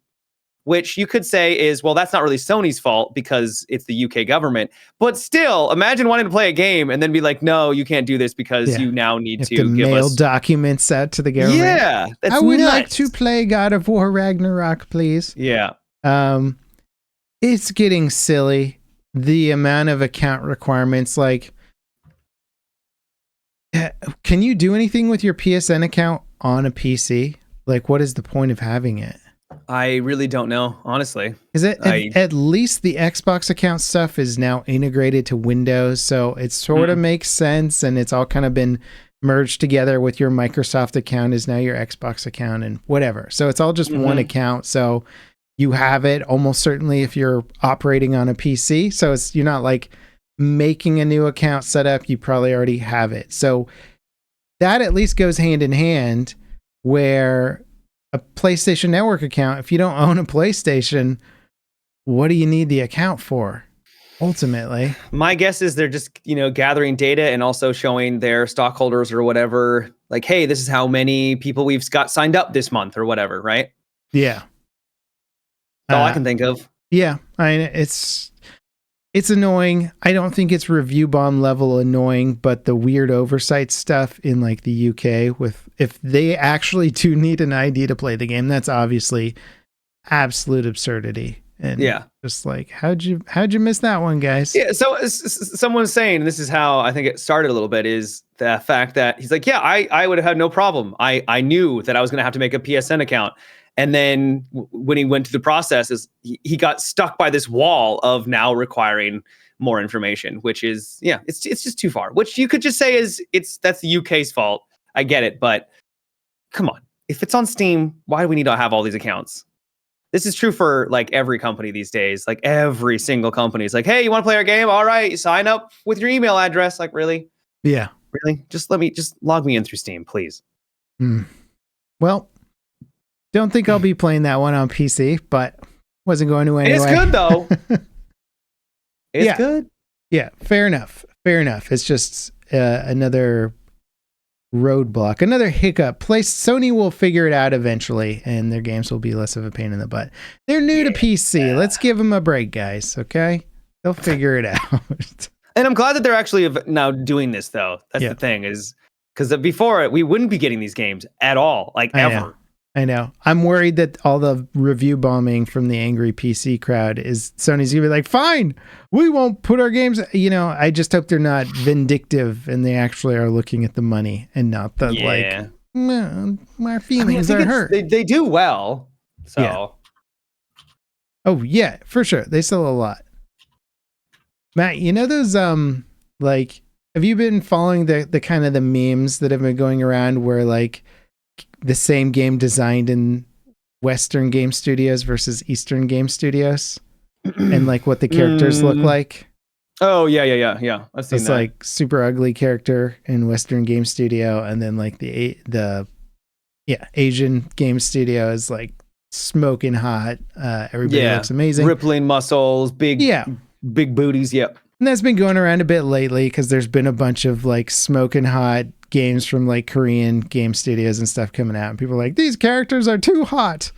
which you could say is, well, that's not really Sony's fault because it's the UK government. But still, imagine wanting to play a game and then be like, no, you can't do this because you now need to give mail us documents out to the government. Yeah, that's I would nuts. like to play God of War Ragnarok, please. Yeah. It's getting silly. The amount of account requirements, like, can you do anything with your PSN account on a PC? Like, what is the point of having it? I really don't know, honestly. Is it at least the Xbox account stuff is now integrated to Windows, so it sort of makes sense, and it's all kind of been merged together with your Microsoft account is now your Xbox account and whatever. So it's all just one account. So you have it almost certainly if you're operating on a PC. So you're not like making a new account set up. You probably already have it. So that at least goes hand in hand where a PlayStation Network account, if you don't own a PlayStation, what do you need the account for? Ultimately, my guess is they're just, gathering data and also showing their stockholders or whatever, like, hey, this is how many people we've got signed up this month or whatever, right? Yeah. That's all I can think of. Yeah. It's annoying. I don't think it's review bomb level annoying, but the weird oversight stuff in like the UK with if they actually do need an ID to play the game, that's obviously absolute absurdity. And just like, how'd you miss that one, guys? Yeah. So someone's saying, this is how I think it started a little bit, is the fact that he's like, yeah, I would have had no problem. I knew that I was going to have to make a PSN account. And then when he went through the process, he got stuck by this wall of now requiring more information, which is, it's just too far, which you could just say that's the UK's fault. I get it. But come on, if it's on Steam, why do we need to have all these accounts? This is true for like every company these days. Like every single company is like, hey, you want to play our game? All right, sign up with your email address. Like, really? Yeah. Really? Just log me in through Steam, please. Well, don't think I'll be playing that one on PC, but wasn't going to anyway. It's good though. It's good. Yeah, fair enough. It's just another roadblock, another hiccup. Sony will figure it out eventually, and their games will be less of a pain in the butt. They're new to PC. Let's give them a break, guys. Okay, they'll figure it out. And I'm glad that they're actually now doing this, though. That's the thing, is because before we wouldn't be getting these games at all, like ever. I know. I'm worried that all the review bombing from the angry PC crowd is Sony's gonna be like, fine, we won't put our games. I just hope they're not vindictive and they actually are looking at the money and not the like, my feelings are hurt. They do well. So. Yeah. Oh yeah, for sure. They sell a lot. Matt, those like, have you been following the kind of the memes that have been going around where like the same game designed in Western game studios versus Eastern game studios and like what the characters look like? Oh yeah. I've seen it's that. Like super ugly character in Western game studio, and then like the Asian game studio is like smoking hot. Everybody looks amazing, rippling muscles, big booties. Yep. And that's been going around a bit lately because there's been a bunch of like smoking hot games from like Korean game studios and stuff coming out, and people are like, these characters are too hot.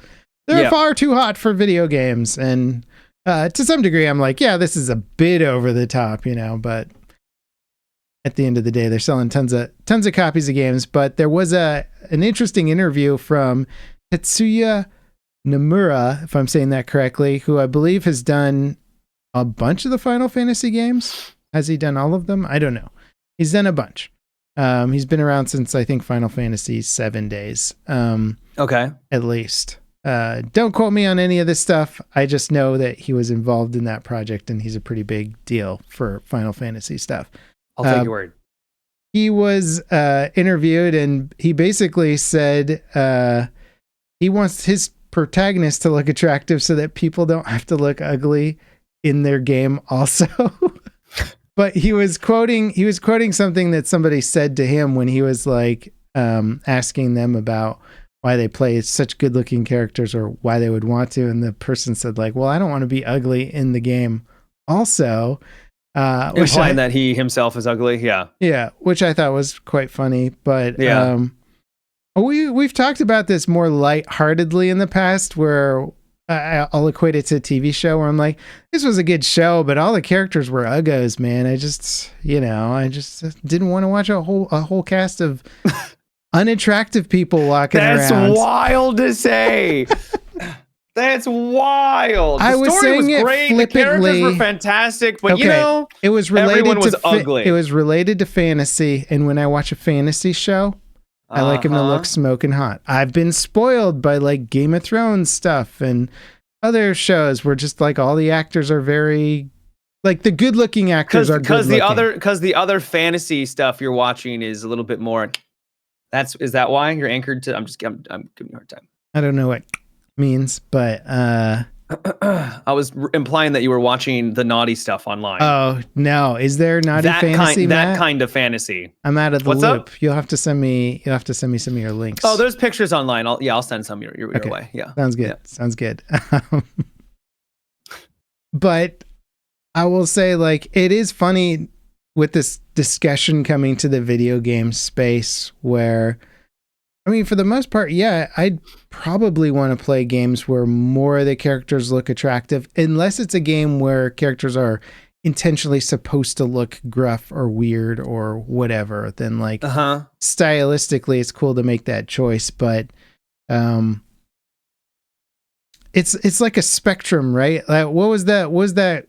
They're far too hot for video games. And to some degree I'm like, yeah, this is a bit over the top, but at the end of the day they're selling tons of copies of games. But there was an interesting interview from Tetsuya Nomura, if I'm saying that correctly, who I believe has done a bunch of the Final Fantasy games. Has he done all of them? I don't know. He's done a bunch. He's been around since I think Final Fantasy 7 days. Okay. At least. Don't quote me on any of this stuff. I just know that he was involved in that project and he's a pretty big deal for Final Fantasy stuff. I'll take your word. He was interviewed and he basically said he wants his protagonist to look attractive so that people don't have to look ugly in their game also. But he was quoting something that somebody said to him when he was like asking them about why they play such good looking characters or why they would want to. And the person said like, well, I don't want to be ugly in the game also. Implying that he himself is ugly. Yeah. Yeah. Which I thought was quite funny, but we've talked about this more lightheartedly in the past where I'll equate it to a TV show where I'm like, this was a good show, but all the characters were uggos, man. I just didn't want to watch a whole cast of unattractive people walking around. That's wild to say. That's wild. I was saying was great. Flippantly. The characters were fantastic, but it was related everyone was ugly. It was related to fantasy, and when I watch a fantasy show, I like him to look smoking hot. I've been spoiled by like Game of Thrones stuff and other shows where just like all the actors are very like the good looking actors are good looking. Because the other fantasy stuff you're watching is a little bit more. Is that why you're anchored to? I'm giving you a hard time. I don't know what means, but I was implying that you were watching the naughty stuff online. Oh no, is there naughty fantasy? That kind of fantasy. I'm out of the loop. You'll have to send me some of your links. Oh, there's pictures online. I'll send some your way. Yeah, sounds good. Yeah. Sounds good. But I will say, like, it is funny with this discussion coming to the video game space where, I mean, for the most part, yeah, I'd probably want to play games where more of the characters look attractive, unless it's a game where characters are intentionally supposed to look gruff or weird or whatever. Then, like, stylistically, it's cool to make that choice. But it's like a spectrum, right? Like, what was that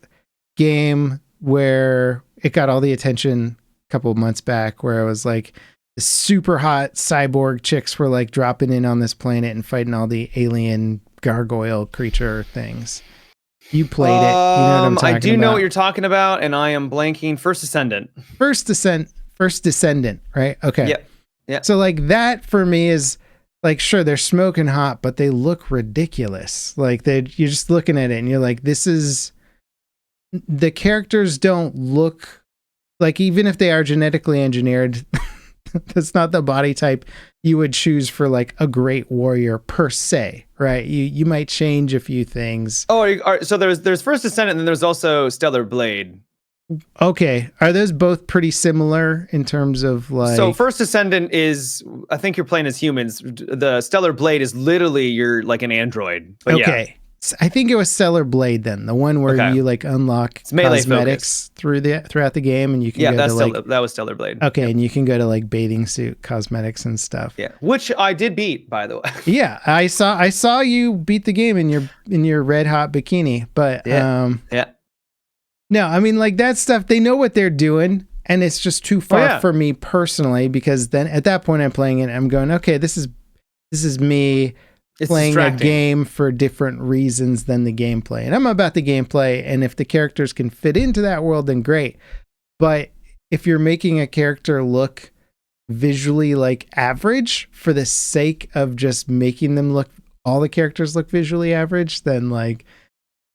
game where it got all the attention a couple of months back, where it was like the super hot cyborg chicks were like dropping in on this planet and fighting all the alien gargoyle creature things? You played it. You know what I'm talking about. I do know what you're talking about, and I am blanking. First Descendant, right? Okay. Yep. Yeah. So like that for me is like, sure, they're smoking hot, but they look ridiculous. Like you're just looking at it and you're like, the characters don't look like, even if they are genetically engineered, that's not the body type you would choose for like a great warrior per se, right? You might change a few things. Oh, so there's First Descendant, and then there's also Stellar Blade. Okay, are those both pretty similar in terms of like? So First Descendant is, I think you're playing as humans. The Stellar Blade is literally you're like an android. But okay. Yeah. I think it was Stellar Blade then, the one where you like unlock cosmetics throughout the game, and you can go to that was Stellar Blade. Okay, and you can go to like bathing suit cosmetics and stuff. Yeah, which I did beat, by the way. Yeah, I saw you beat the game in your red hot bikini, but no, I mean like that stuff. They know what they're doing, and it's just too far for me personally, because then at that point I'm playing it, and I'm going, okay, this is me. It's playing a game for different reasons than the gameplay. And I'm about the gameplay, and if the characters can fit into that world, then great. But if you're making a character look visually like average for the sake of just making them look, all the characters look visually average, then like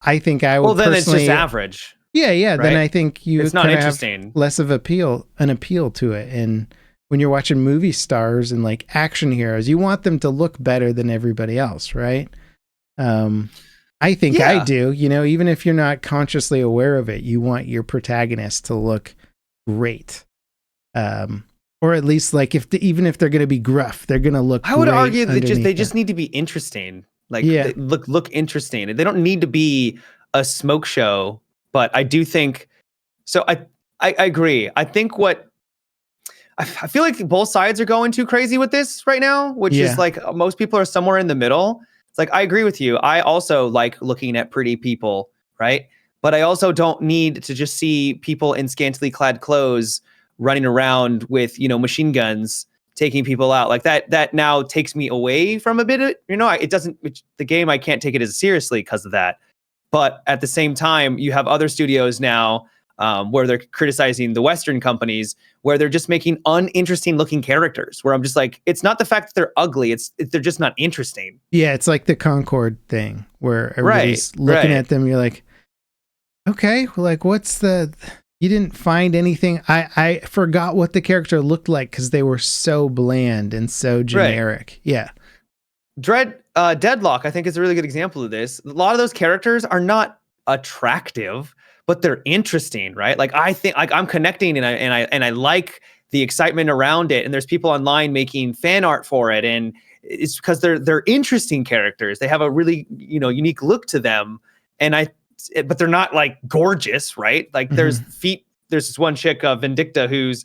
I think I would Well, then it's just average. Yeah, right? Then I think it's not interesting. Have less of an appeal to it. And when you're watching movie stars and like action heroes, you want them to look better than everybody else, right? I think I do, even if you're not consciously aware of it, you want your protagonist to look great. Or at least like even if they're going to be gruff, they're going to look I would argue that they just need to be interesting. Like they look interesting. They don't need to be a smoke show, but I do think so. I agree. I think I feel like both sides are going too crazy with this right now, which is like most people are somewhere in the middle. It's like, I agree with you. I also like looking at pretty people, right? But I also don't need to just see people in scantily clad clothes running around with, machine guns, taking people out like that. That now takes me away from a bit of, the game, I can't take it as seriously because of that. But at the same time, you have other studios now where they're criticizing the Western companies, where they're just making uninteresting looking characters, where I'm just like, it's not the fact that they're ugly, they're just not interesting. Yeah, it's like the Concord thing where everybody's looking at them, you're like, okay, well, like you didn't find anything. I forgot what the character looked like because they were so bland and so generic. Yeah. Deadlock, I think, is a really good example of this. A lot of those characters are not attractive, but they're interesting, right? Like I think like I'm connecting and I like the excitement around it. And there's people online making fan art for it. And it's because they're interesting characters. They have a really, unique look to them. But they're not like gorgeous, right? Like there's this one chick, Vindicta, who's,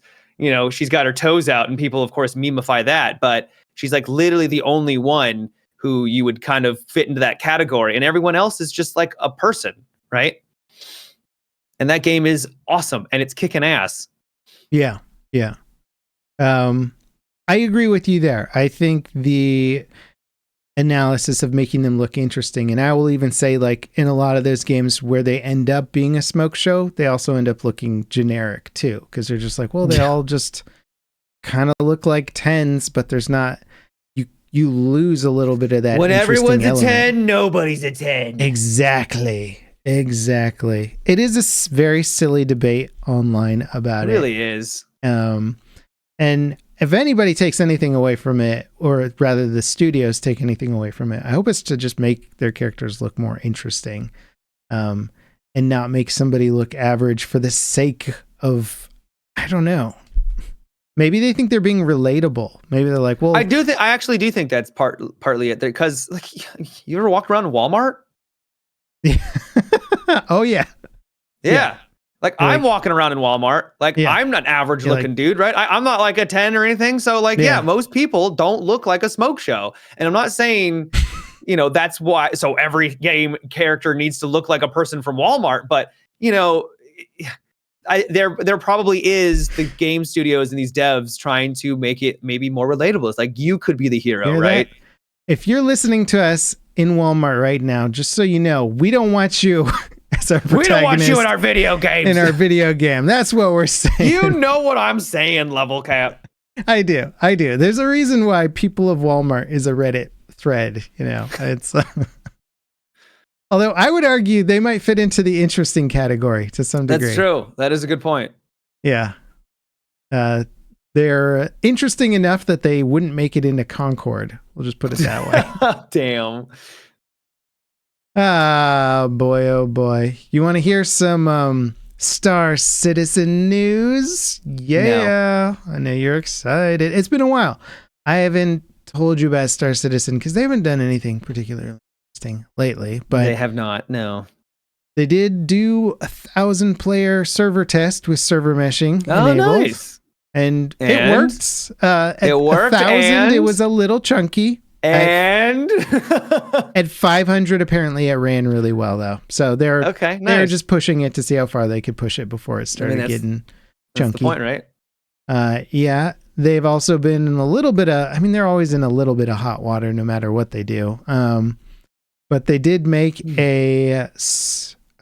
she's got her toes out, and people of course memify that, but she's like literally the only one who you would kind of fit into that category. And everyone else is just like a person, right? And that game is awesome, and it's kicking ass. Yeah. I agree with you there. I think the analysis of making them look interesting, and I will even say, like, in a lot of those games where they end up being a smoke show, they also end up looking generic too, because they're just like, well, they all just kind of look like 10s, but there's not. You lose a little bit of that. When everyone's a 10, nobody's a 10. Exactly. It is a very silly debate online about it. It really is. And if anybody takes anything away from it, or rather the studios take anything away from it, I hope it's to just make their characters look more interesting, and not make somebody look average for the sake of, I don't know. Maybe they think they're being relatable. Maybe they're like, well, I actually do think that's partly it, because like, you ever walk around Walmart? Oh yeah. Like I'm walking around in Walmart. Like I'm not average looking dude, right? I'm not like a 10 or anything. So like, most people don't look like a smoke show. And I'm not saying, that's why. So every game character needs to look like a person from Walmart. But there probably is the game studios and these devs trying to make it maybe more relatable. It's like, you could be the hero, right? If you're listening to us in Walmart right now, just so you know, we don't want you as our protagonist. We don't want you in our video games. In our video game. That's what we're saying. You know what I'm saying, Level Cap. I do. There's a reason why People of Walmart is a Reddit thread, It's although I would argue they might fit into the interesting category to some degree. That's true. That is a good point. Yeah. They're interesting enough that they wouldn't make it into Concord. We'll just put it that way. Damn. Ah, boy, oh boy. You want to hear some Star Citizen news? Yeah. No. I know you're excited. It's been a while. I haven't told you about Star Citizen because they haven't done anything particularly testing lately, but they have not. No, they did do 1,000-player server test with server meshing enabled. Nice. And it worked. It worked. 1,000, it was a little chunky. And at 500, apparently it ran really well though. So they're just pushing it to see how far they could push it before it started getting chunky. That's the point, right? Yeah. They've also been in a little bit of, they're always in a little bit of hot water no matter what they do. But they did make I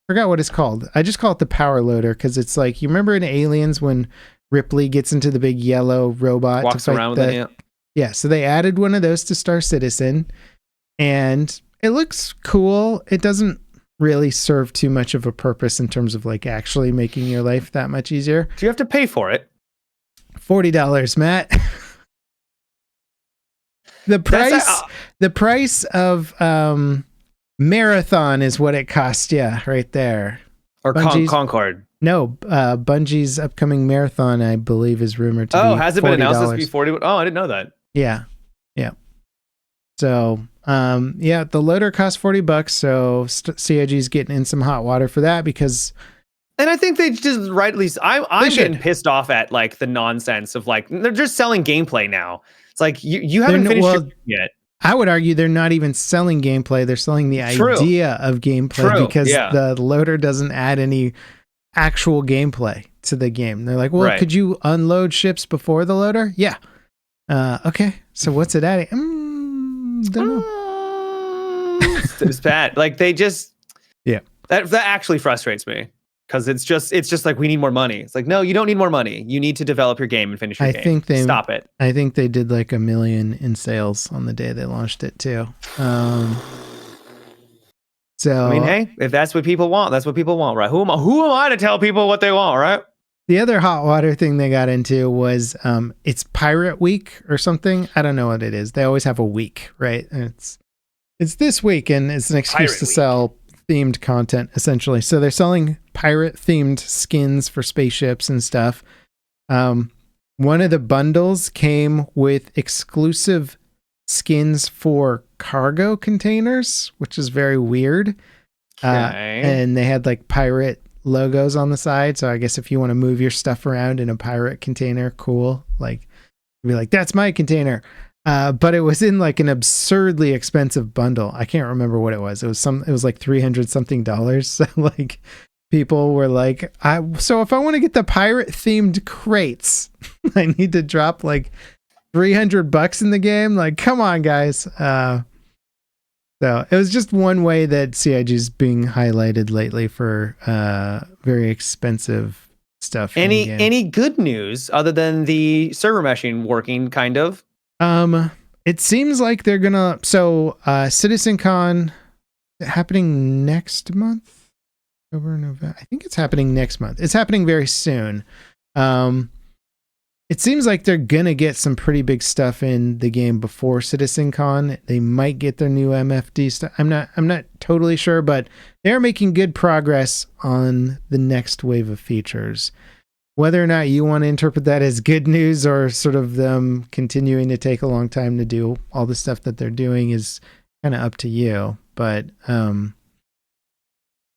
forgot what it's called. I just call it the power loader because it's like, you remember in Aliens when Ripley gets into the big yellow robot, walks around with it. Yeah, so they added one of those to Star Citizen, and it looks cool. It doesn't really serve too much of a purpose in terms of like actually making your life that much easier. Do you have to pay for it? $40, Matt. The price of Marathon is what it cost you right there. Or Concord. No, Bungie's upcoming Marathon, I believe, is rumored to be $40. Has it been announced to be 40? Oh, I didn't know that. Yeah. So, the loader costs $40, so CIG's getting in some hot water for that because... And I think they just rightly... I'm getting pissed off at like the nonsense of like, they're just selling gameplay now. It's like, you haven't finished it yet. I would argue they're not even selling gameplay. They're selling the idea of gameplay because the loader doesn't add any actual gameplay to the game. They're like, well, could you unload ships before the loader? Yeah. Okay. So what's it adding? Don't know. It's bad. Like they just, that actually frustrates me because it's just like, we need more money. It's like, no, you don't need more money. You need to develop your game and finish your game. Stop it. I think they did like 1 million in sales on the day they launched it too. So I mean, hey, if that's what people want, that's what people want, right? Who am I to tell people what they want, right? The other hot water thing they got into was it's Pirate Week or something. I don't know what it is. They always have a week, right? And it's this week, and it's an excuse to sell themed content, essentially. So they're selling pirate-themed skins for spaceships and stuff. One of the bundles came with exclusive skins for cargo containers, which is very weird. And they had like pirate logos on the side. So I guess if you want to move your stuff around in a pirate container, cool. Like, be like, that's my container. But it was in like an absurdly expensive bundle. I can't remember what it was. It was like $300 something. So like people were like, so if I want to get the pirate themed crates, I need to drop like $300 in the game. Like, come on, guys. So it was just one way that CIG is being highlighted lately for very expensive stuff. Any good news other than the server meshing working kind of? It seems like they're gonna. So CitizenCon happening next month. October, November. I think it's happening next month. It's happening very soon. It seems like they're gonna get some pretty big stuff in the game before CitizenCon. They might get their new MFD stuff. I'm not totally sure, but they're making good progress on the next wave of features. Whether or not you want to interpret that as good news or sort of them continuing to take a long time to do all the stuff that they're doing is kind of up to you. But I'm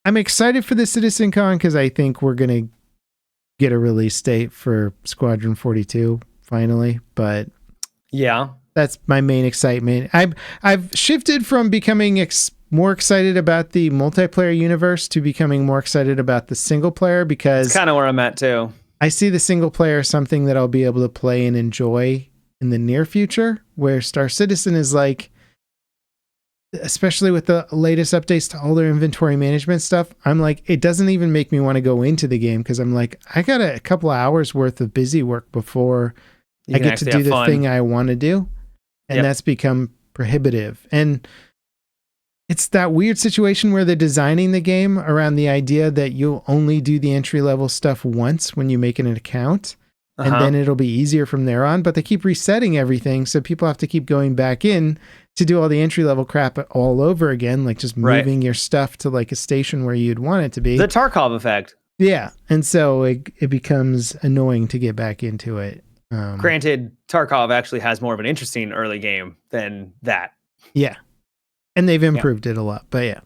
excited for the CitizenCon because I think we're gonna get a release date for Squadron 42 finally. But yeah, that's my main excitement. I've shifted from becoming more excited about the multiplayer universe to becoming more excited about the single player because it's kind of where I'm at too. I see the single player as something that I'll be able to play and enjoy in the near future, where Star Citizen is like, especially with the latest updates to all their inventory management stuff, I'm like, it doesn't even make me want to go into the game because I'm like, I got a couple of hours worth of busy work before I get to do the thing I want to do. And that's become prohibitive. And it's that weird situation where they're designing the game around the idea that you'll only do the entry level stuff once when you make an account. And then it'll be easier from there on. But they keep resetting everything. So people have to keep going back in to do all the entry level crap all over again. Like just moving your stuff to like a station where you'd want it to be. The Tarkov effect. Yeah. And so it becomes annoying to get back into it. Granted, Tarkov actually has more of an interesting early game than that. Yeah. And they've improved it a lot. But yeah.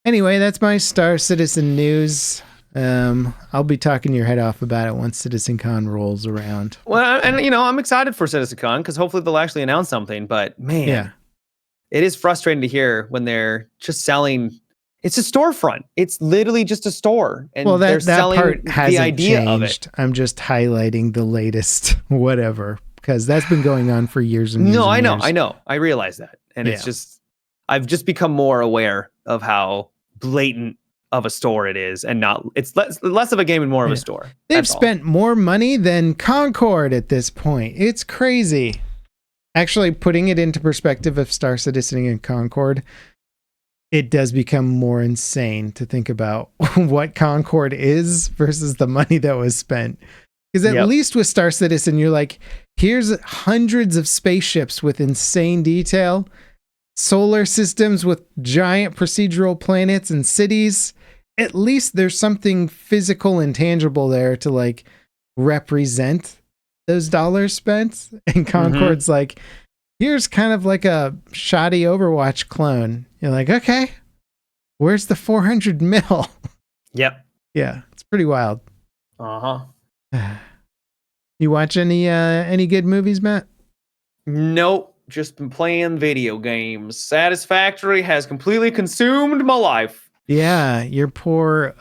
Anyway, that's my Star Citizen news. I'll be talking your head off about it once CitizenCon rolls around. Well, and I'm excited for CitizenCon because hopefully they'll actually announce something. But man, it is frustrating to hear when they're just selling. It's a storefront. It's literally just a store, and they're selling part hasn't the idea changed. Of it. I'm just highlighting the latest whatever because that's been going on for years and years. No, I know. I realize that, and it's just I've just become more aware of how blatant of a store it is, and it's less of a game and more of a store. They've spent more money than Concord at this point. It's crazy. Actually, putting it into perspective of Star Citizen and Concord, it does become more insane to think about what Concord is versus the money that was spent. Because at least with Star Citizen, you're like, here's hundreds of spaceships with insane detail, solar systems with giant procedural planets and cities. At least there's something physical and tangible there to like represent those dollars spent. And Concord's like, here's kind of like a shoddy Overwatch clone. You're like, okay, where's the 400 mil? Yep. Yeah, it's pretty wild. Uh-huh. You watch any good movies, Matt? Nope. Just been playing video games. Satisfactory has completely consumed my life. Yeah, your poor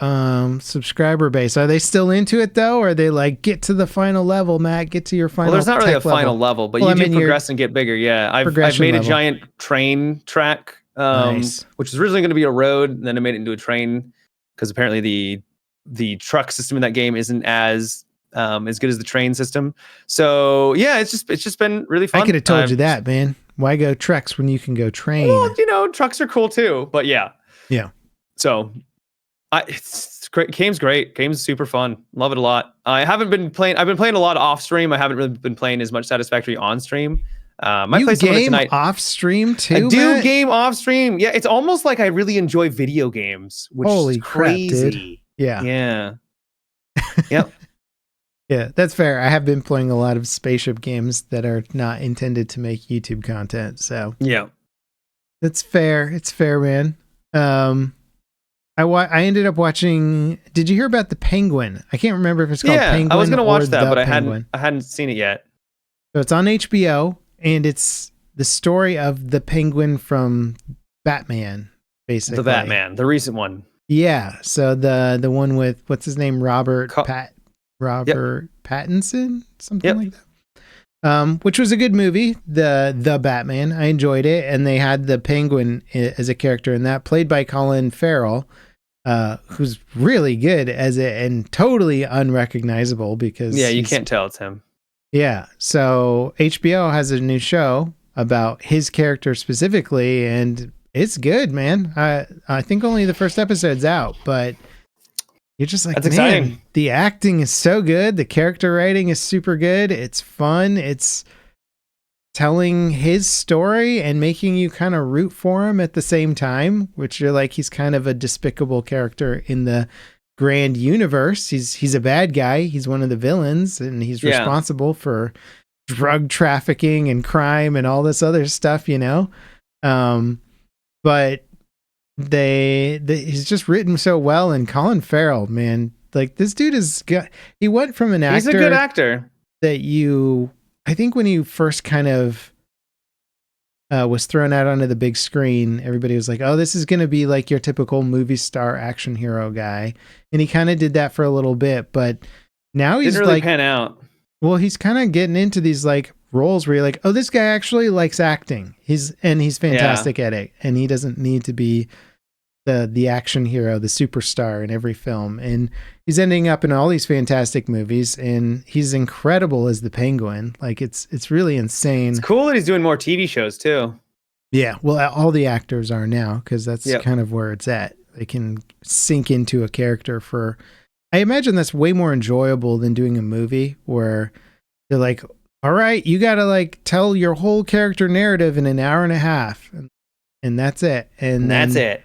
subscriber base. Are they still into it though? Or are they like, get to the final level, Matt, get to your final level? Well, there's not really a final level, but you do progress and get bigger. Yeah, I've made a giant train track, which is originally going to be a road, and then I made it into a train because apparently the truck system in that game isn't as good as the train system. So yeah, it's just been really fun. I could have told you that, man. Why go trucks when you can go train? Well, trucks are cool too, but yeah. So, it's great. Game's great. Game's super fun. Love it a lot. I've been playing a lot off stream. I haven't really been playing as much Satisfactory on stream. You game off stream too? I do game off stream. Yeah, it's almost like I really enjoy video games, which is crazy. Crap, dude. Yeah. Yep. Yeah, that's fair. I have been playing a lot of spaceship games that are not intended to make YouTube content. So yeah, that's fair. It's fair, man. I ended up watching. Did you hear about The Penguin? I can't remember if it's called Penguin. I was going to watch that, but Penguin. I hadn't seen it yet. So it's on HBO, and it's the story of the Penguin from Batman, basically. The Batman, the recent one. Yeah. So the one with what's his name, Robert Pattinson, something like that. Which was a good movie, the Batman. I enjoyed it, and they had the Penguin as a character in that, played by Colin Farrell, who's really good as it and totally unrecognizable because you can't tell it's him. Yeah, so HBO has a new show about his character specifically, and it's good, man. I think only the first episode's out, but you're just like, that's exciting. The acting is so good. The character writing is super good. It's fun. It's telling his story and making you kind of root for him at the same time, which you're like, he's kind of a despicable character in the grand universe. He's a bad guy. He's one of the villains, and he's responsible for drug trafficking and crime and all this other stuff, but he's just written so well. And Colin Farrell, man, like this dude he went from an actor. He's a good actor that I think when he first kind of was thrown out onto the big screen, everybody was like, oh, this is going to be like your typical movie star action hero guy. And he kind of did that for a little bit, but now he's didn't really pan out. Well, he's kind of getting into these like roles where you're like, oh, this guy actually likes acting. He's fantastic at it. And he doesn't need to be the action hero, the superstar in every film. And he's ending up in all these fantastic movies, and he's incredible as the Penguin. Like it's really insane. It's cool that he's doing more TV shows too. Yeah. Well, all the actors are now, because that's kind of where it's at. They can sink into a character I imagine that's way more enjoyable than doing a movie where they're like, all right, you got to like tell your whole character narrative in an hour and a half. And that's it. And that's it.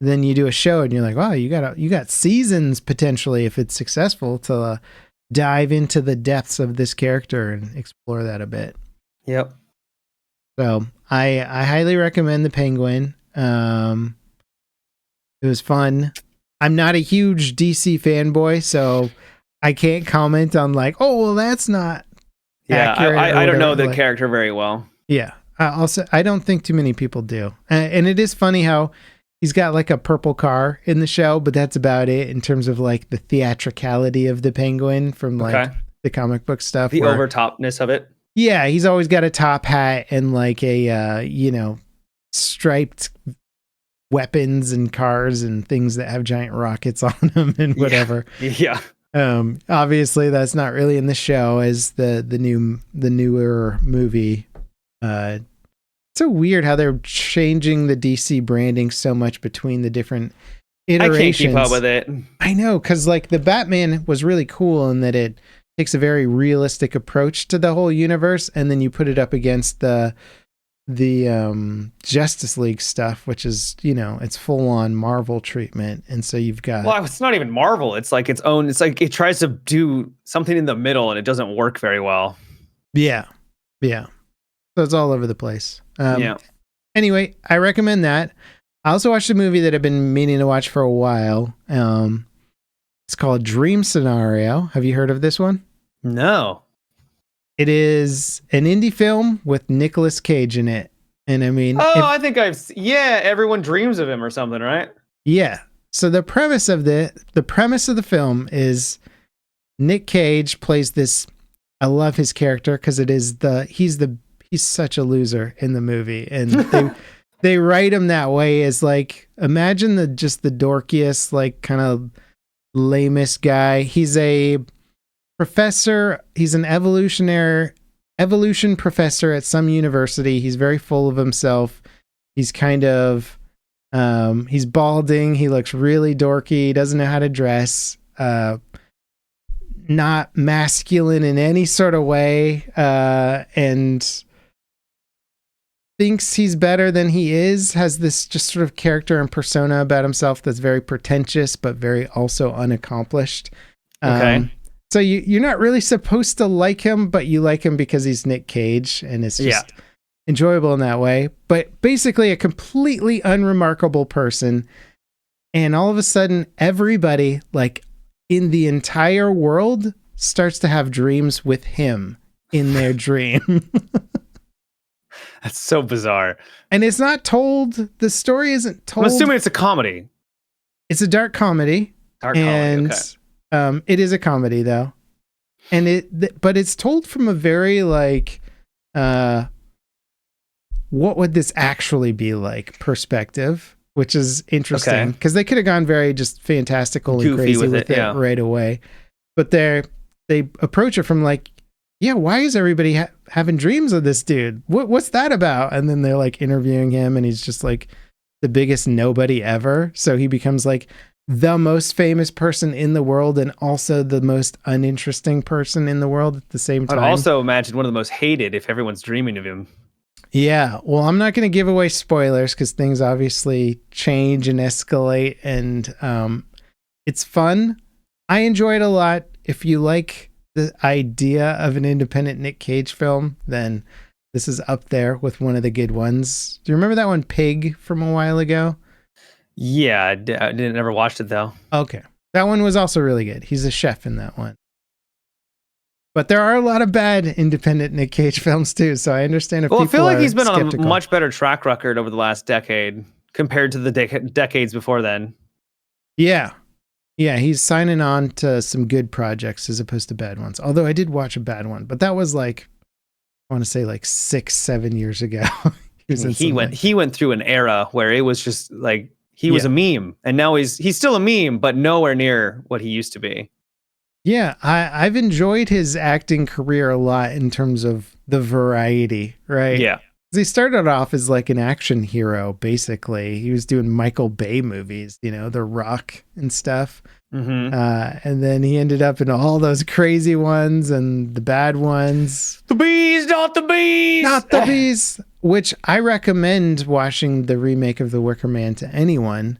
Then you do a show and you're like, wow, you got seasons potentially, if it's successful, to dive into the depths of this character and explore that a bit. Yep. So I highly recommend The Penguin. It was fun. I'm not a huge DC fanboy, so I can't comment on like, oh, well, that's not accurate. I don't know the character very well. Yeah. Also, I don't think too many people do. And it is funny how he's got like a purple car in the show, but that's about it in terms of like the theatricality of the Penguin from like the comic book stuff. The overtopness of it. Yeah, he's always got a top hat and like a, striped weapons and cars and things that have giant rockets on them and whatever. Yeah. Obviously that's not really in the show as the newer movie. It's so weird how they're changing the DC branding so much between the different iterations. I can't keep up with it. I know, because like the Batman was really cool in that it takes a very realistic approach to the whole universe, and then you put it up against the Justice League stuff, which is, it's full on Marvel treatment. And so you've got, well, it's not even Marvel. It's like its own, it's like it tries to do something in the middle and it doesn't work very well. Yeah. So it's all over the place. Anyway, I recommend that. I also watched a movie that I've been meaning to watch for a while. It's called Dream Scenario. Have you heard of this one? No. It is an indie film with Nicolas Cage in it. And I mean... I think everyone dreams of him or something, right? Yeah. So the premise of the film is Nick Cage plays this... I love his character because he's such a loser in the movie. And they write him that way as like, imagine the dorkiest, like kind of lamest guy. He's a professor. He's an evolution professor at some university. He's very full of himself. He's kind of, he's balding. He looks really dorky. He doesn't know how to dress. Not masculine in any sort of way. And thinks he's better than he is, has this just sort of character and persona about himself that's very pretentious, but very also unaccomplished. Okay. So you're not really supposed to like him, but you like him because he's Nick Cage, and it's just enjoyable in that way. But basically a completely unremarkable person. And all of a sudden, everybody like in the entire world starts to have dreams with him in their dream. That's so bizarre. And it's not told. The story isn't told. I'm assuming it's a comedy. It's a dark comedy. Okay. It is a comedy though. And but it's told from a very like, what would this actually be like perspective, which is interesting because they could have gone very just fantastical and goofy crazy with it right away. But they approach it from like, yeah, why is everybody having dreams of this dude? What's that about? And then they're like interviewing him and he's just like the biggest nobody ever. So he becomes like the most famous person in the world and also the most uninteresting person in the world at the same time. I'd also imagine one of the most hated if everyone's dreaming of him. Yeah. Well, I'm not going to give away spoilers because things obviously change and escalate, and it's fun. I enjoy it a lot. If you like the idea of an independent Nick Cage film, then this is up there with one of the good ones. Do you remember that one, Pig, from a while ago? Yeah, I didn't ever watched it though. Okay. That one was also really good. He's a chef in that one. But there are a lot of bad independent Nick Cage films too, so I understand if people are skeptical. I feel like he's been on a much better track record over the last decade compared to the decades before then. Yeah. Yeah, he's signing on to some good projects as opposed to bad ones. Although I did watch a bad one, but that was like, I want to say like 6-7 years ago. He went through an era where it was just like he was a meme, and now he's still a meme, but nowhere near what he used to be. Yeah, I've enjoyed his acting career a lot in terms of the variety, right? Yeah. He started off as like an action hero, basically. He was doing Michael Bay movies, The Rock and stuff. Mm-hmm. And then he ended up in all those crazy ones and the bad ones. The bees, not the bees! Not the bees! Which I recommend watching the remake of The Wicker Man to anyone.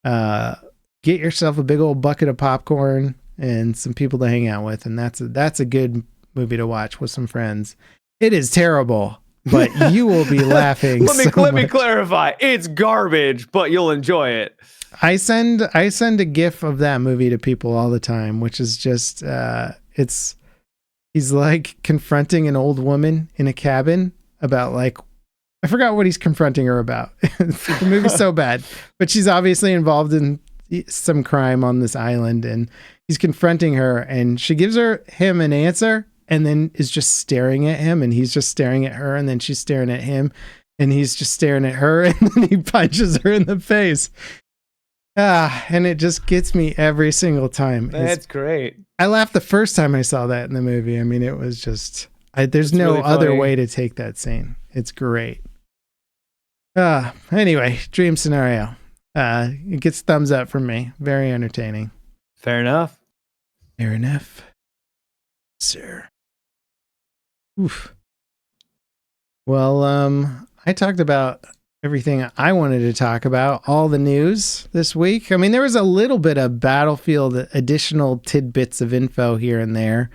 Get yourself a big old bucket of popcorn and some people to hang out with, and that's a good movie to watch with some friends. It is terrible. but you will be laughing. Let me clarify. It's garbage, but you'll enjoy it. I send a GIF of that movie to people all the time, which is just he's like confronting an old woman in a cabin about like, I forgot what he's confronting her about. The movie's so bad, but she's obviously involved in some crime on this island, and he's confronting her, and she gives him an answer, and then is just staring at him, and he's just staring at her, and then she's staring at him, and he's just staring at her, and then he punches her in the face. And it just gets me every single time. That's great. I laughed the first time I saw that in the movie. I mean, it was just, there's no really other way to take that scene. It's great. Anyway, dream scenario. It gets thumbs up from me. Very entertaining. Fair enough. Fair enough, sir. Oof. Well, I talked about everything I wanted to talk about, all the news this week. I mean, there was a little bit of Battlefield additional tidbits of info here and there.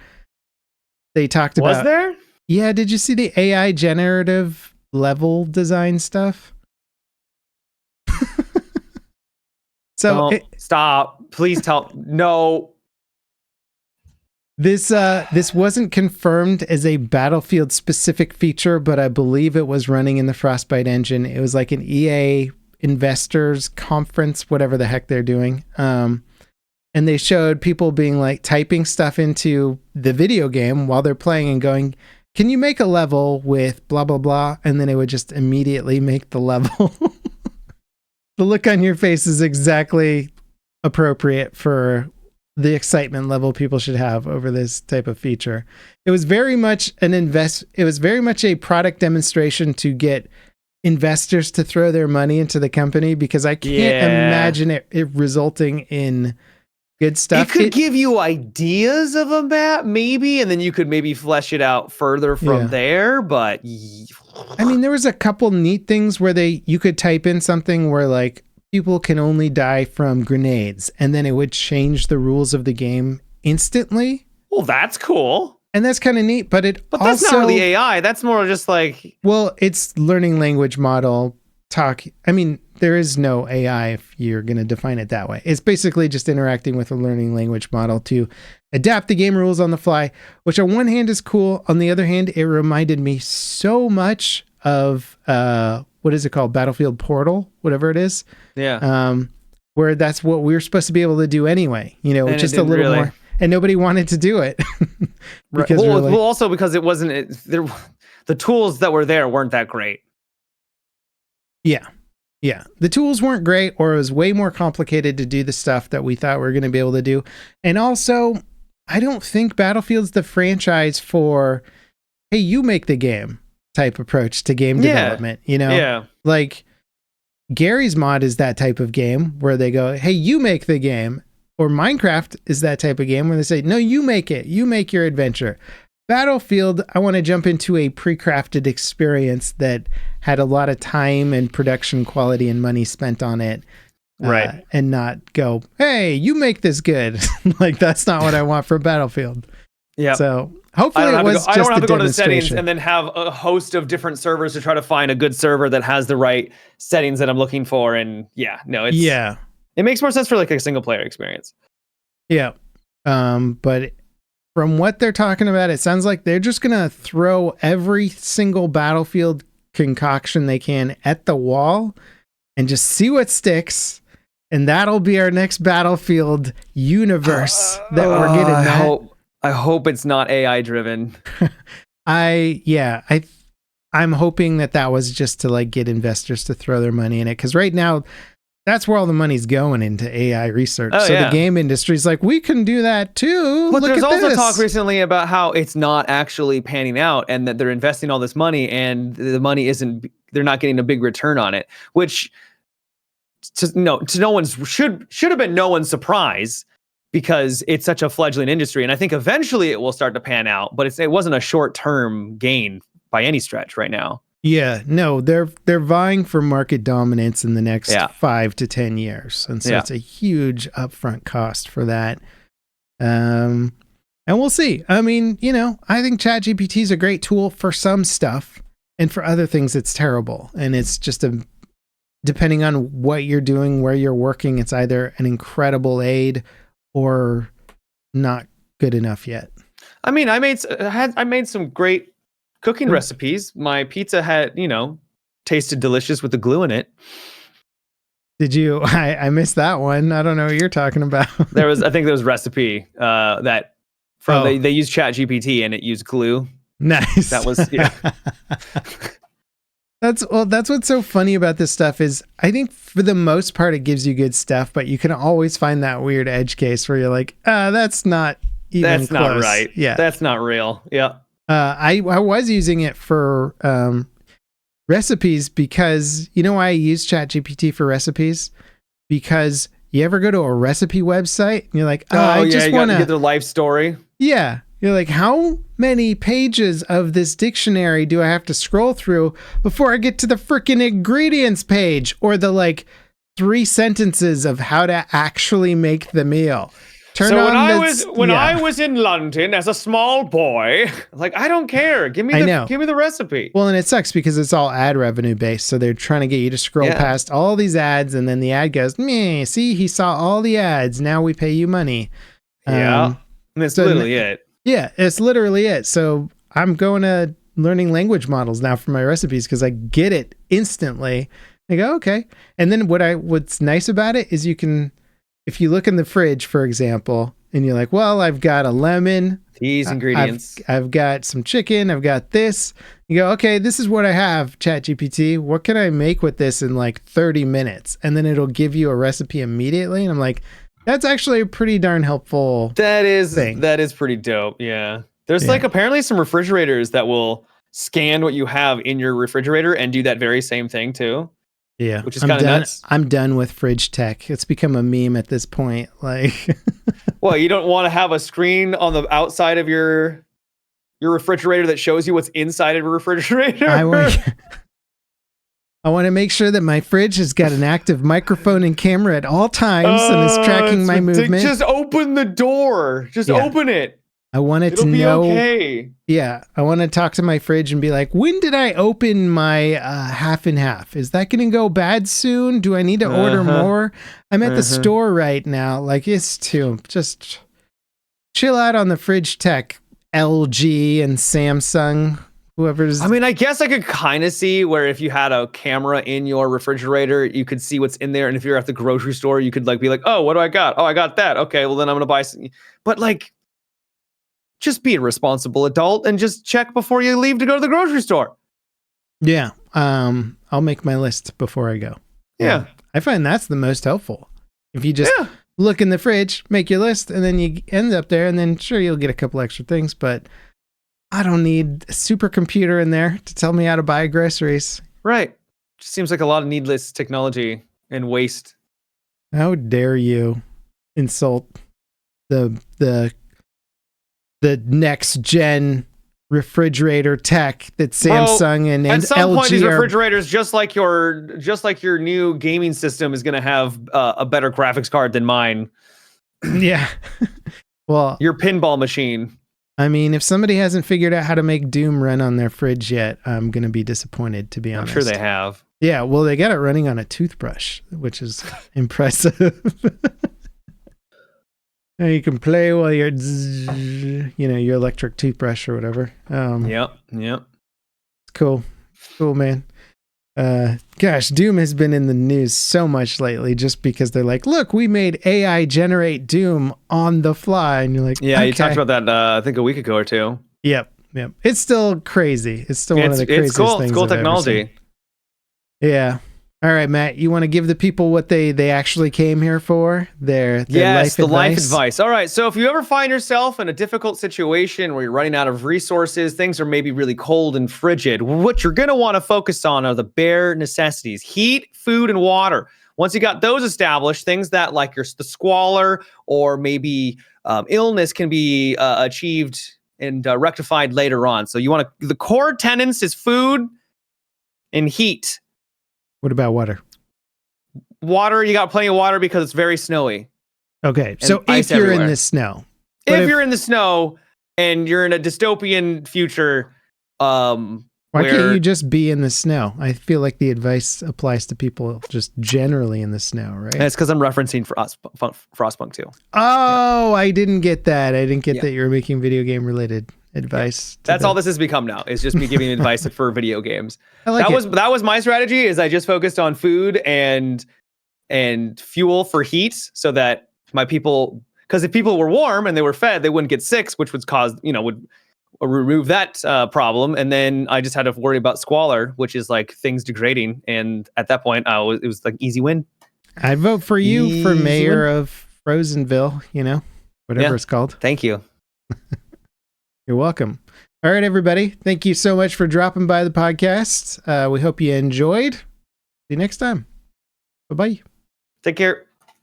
They talked about... Was there? Yeah, did you see the AI generative level design stuff? Stop. Please tell... No. This wasn't confirmed as a Battlefield specific feature, but I believe it was running in the Frostbite engine. It was like an EA investors conference, whatever the heck they're doing. And they showed people being like typing stuff into the video game while they're playing and going, can you make a level with blah, blah, blah? And then it would just immediately make the level. The look on your face is exactly appropriate for the excitement level people should have over this type of feature. It was very much it was very much a product demonstration to get investors to throw their money into the company, because I can't imagine it resulting in good stuff. It could give you ideas of a map, maybe, and then you could maybe flesh it out further from there, but... I mean, there was a couple neat things where you could type in something where like, people can only die from grenades, and then it would change the rules of the game instantly. Well, that's cool. And that's kind of neat, but that's not really AI. That's more just like... Well, it's learning language model talk. I mean, there is no AI if you're going to define it that way. It's basically just interacting with a learning language model to adapt the game rules on the fly, which on one hand is cool. On the other hand, it reminded me so much of... what is it called? Battlefield Portal, whatever it is. Yeah. Where that's what we were supposed to be able to do anyway, and just a little more, and nobody wanted to do it. Because also because it wasn't, the tools that were there weren't that great. Yeah. Yeah. The tools weren't great, or it was way more complicated to do the stuff that we thought we were going to be able to do. And also, I don't think Battlefield's the franchise for, hey, you make the game type approach to game development, Yeah. Like Gary's Mod is that type of game where they go, hey, you make the game. Or Minecraft is that type of game where they say, no, you make it. You make your adventure. Battlefield, I want to jump into a pre-crafted experience that had a lot of time and production quality and money spent on it. Right. And not go, hey, you make this good. Like, that's not what I want for Battlefield. Yeah. So hopefully I don't have to go to the settings and then have a host of different servers to try to find a good server that has the right settings that I'm looking for. And it makes more sense for like a single player experience. Yeah. But from what they're talking about, it sounds like they're just going to throw every single Battlefield concoction they can at the wall and just see what sticks. And that'll be our next Battlefield universe that we're getting. I hope it's not AI driven. I'm hoping that was just to like get investors to throw their money in it. Cause right now that's where all the money's going, into AI research. The game industry's like, we can do that too. But there's also talk recently about how it's not actually panning out and that they're investing all this money and the money they're not getting a big return on it, which to no one's should have been no one's surprise, because it's such a fledgling industry. And I think eventually it will start to pan out, but it wasn't a short-term gain by any stretch right now. Yeah, no, they're vying for market dominance in the next 5 to 10 years. And so it's a huge upfront cost for that. And we'll see. I mean, I think ChatGPT is a great tool for some stuff. And for other things, it's terrible. And it's just depending on what you're doing, where you're working, it's either an incredible aid or not good enough yet. I mean, I made some great cooking recipes. My pizza had, tasted delicious with the glue in it. Did you? I missed that one. I don't know what you're talking about. I think there was recipe that they used ChatGPT and it used glue. Nice. That was That's what's so funny about this stuff is I think for the most part it gives you good stuff, but you can always find that weird edge case where you're like, that's not even close. Not right. Yeah, that's not real. Yeah. I was using it for recipes because you know why I use ChatGPT for recipes? Because you ever go to a recipe website and you're like, I just want to get their life story. Yeah. You're like, how many pages of this dictionary do I have to scroll through before I get to the freaking ingredients page or the 3 sentences of how to actually make the meal? When I was in London as a small boy, I don't care. Give me the recipe. Well, and it sucks because it's all ad revenue based. So they're trying to get you to scroll past all these ads. And then the ad goes, meh, see, he saw all the ads. Now we pay you money. Yeah. And that's literally it. Yeah, it's literally it. So I'm going to learning language models now for my recipes because I get it instantly. I go, okay. And then what's nice about it is you can, if you look in the fridge, for example, and you're like, well, I've got a lemon. These ingredients. I've got some chicken. I've got this. You go, okay, this is what I have, ChatGPT. What can I make with this in 30 minutes? And then it'll give you a recipe immediately. And I'm like, that's actually a pretty darn helpful thing. That is pretty dope. Yeah. There's apparently some refrigerators that will scan what you have in your refrigerator and do that very same thing too. Yeah. Which is kind of nuts. I'm done with fridge tech. It's become a meme at this point. Well, you don't want to have a screen on the outside of your refrigerator that shows you what's inside of a refrigerator. I want to make sure that my fridge has got an active microphone and camera at all times and is tracking my movement. Just open the door. Just open it. I want it to know. Okay. Yeah. I want to talk to my fridge and be like, when did I open my half and half? Is that going to go bad soon? Do I need to order more? I'm at the store right now. It's too. Just chill out on the fridge tech, LG and Samsung. Whoever's. I mean, I guess I could kind of see where if you had a camera in your refrigerator, you could see what's in there. And if you're at the grocery store, you could be like, oh, what do I got? Oh, I got that. Okay, well then I'm going to buy some. But just be a responsible adult and just check before you leave to go to the grocery store. Yeah. I'll make my list before I go. Yeah. I find that's the most helpful. If you just look in the fridge, make your list, and then you end up there, and then sure, you'll get a couple extra things, but I don't need a supercomputer in there to tell me how to buy groceries. Right. Just seems like a lot of needless technology and waste. How dare you insult the next gen refrigerator tech that Samsung and LG at some point these refrigerators, just like your new gaming system, is going to have a better graphics card than mine. Yeah. Well, your pinball machine. I mean, if somebody hasn't figured out how to make Doom run on their fridge yet, I'm going to be disappointed, to be honest. I'm sure they have. Yeah, well, they got it running on a toothbrush, which is impressive. And you can play while you're, your electric toothbrush or whatever. Yep. It's cool. Cool, man. Gosh, Doom has been in the news so much lately just because they're like, look, we made AI generate Doom on the fly. And you're like, yeah, okay. You talked about that, I think a week ago or two. Yep. It's still crazy. It's still one of the craziest things. It's cool technology. Yeah. All right, Matt, you want to give the people what they actually came here for? Their life advice. All right, so if you ever find yourself in a difficult situation where you're running out of resources, things are maybe really cold and frigid, what you're going to want to focus on are the bare necessities: heat, food, and water. Once you got those established, things that like the squalor or maybe illness can be achieved and rectified later on. So the core tenets is food and heat. What about water? Water, you got plenty of water because it's very snowy. Okay, so if you're in the snow. If you're in the snow and you're in a dystopian future, or Why can't you just be in the snow? I feel like the advice applies to people just generally in the snow, right? And it's because I'm referencing Frostpunk too. Oh, I didn't get that. I didn't get that you were making video game related advice. That's all this has become now. Is just me giving advice for video games. That was my strategy. Is I just focused on food and fuel for heat, so that my people, because if people were warm and they were fed, they wouldn't get sick, which would cause would remove that problem. And then I just had to worry about squalor, which is like things degrading. And at that point, it was like easy win. I'd vote for you for mayor of Frozenville, whatever it's called. Thank you. You're welcome. All right, everybody. Thank you so much for dropping by the podcast. We hope you enjoyed. See you next time. Bye-bye. Take care.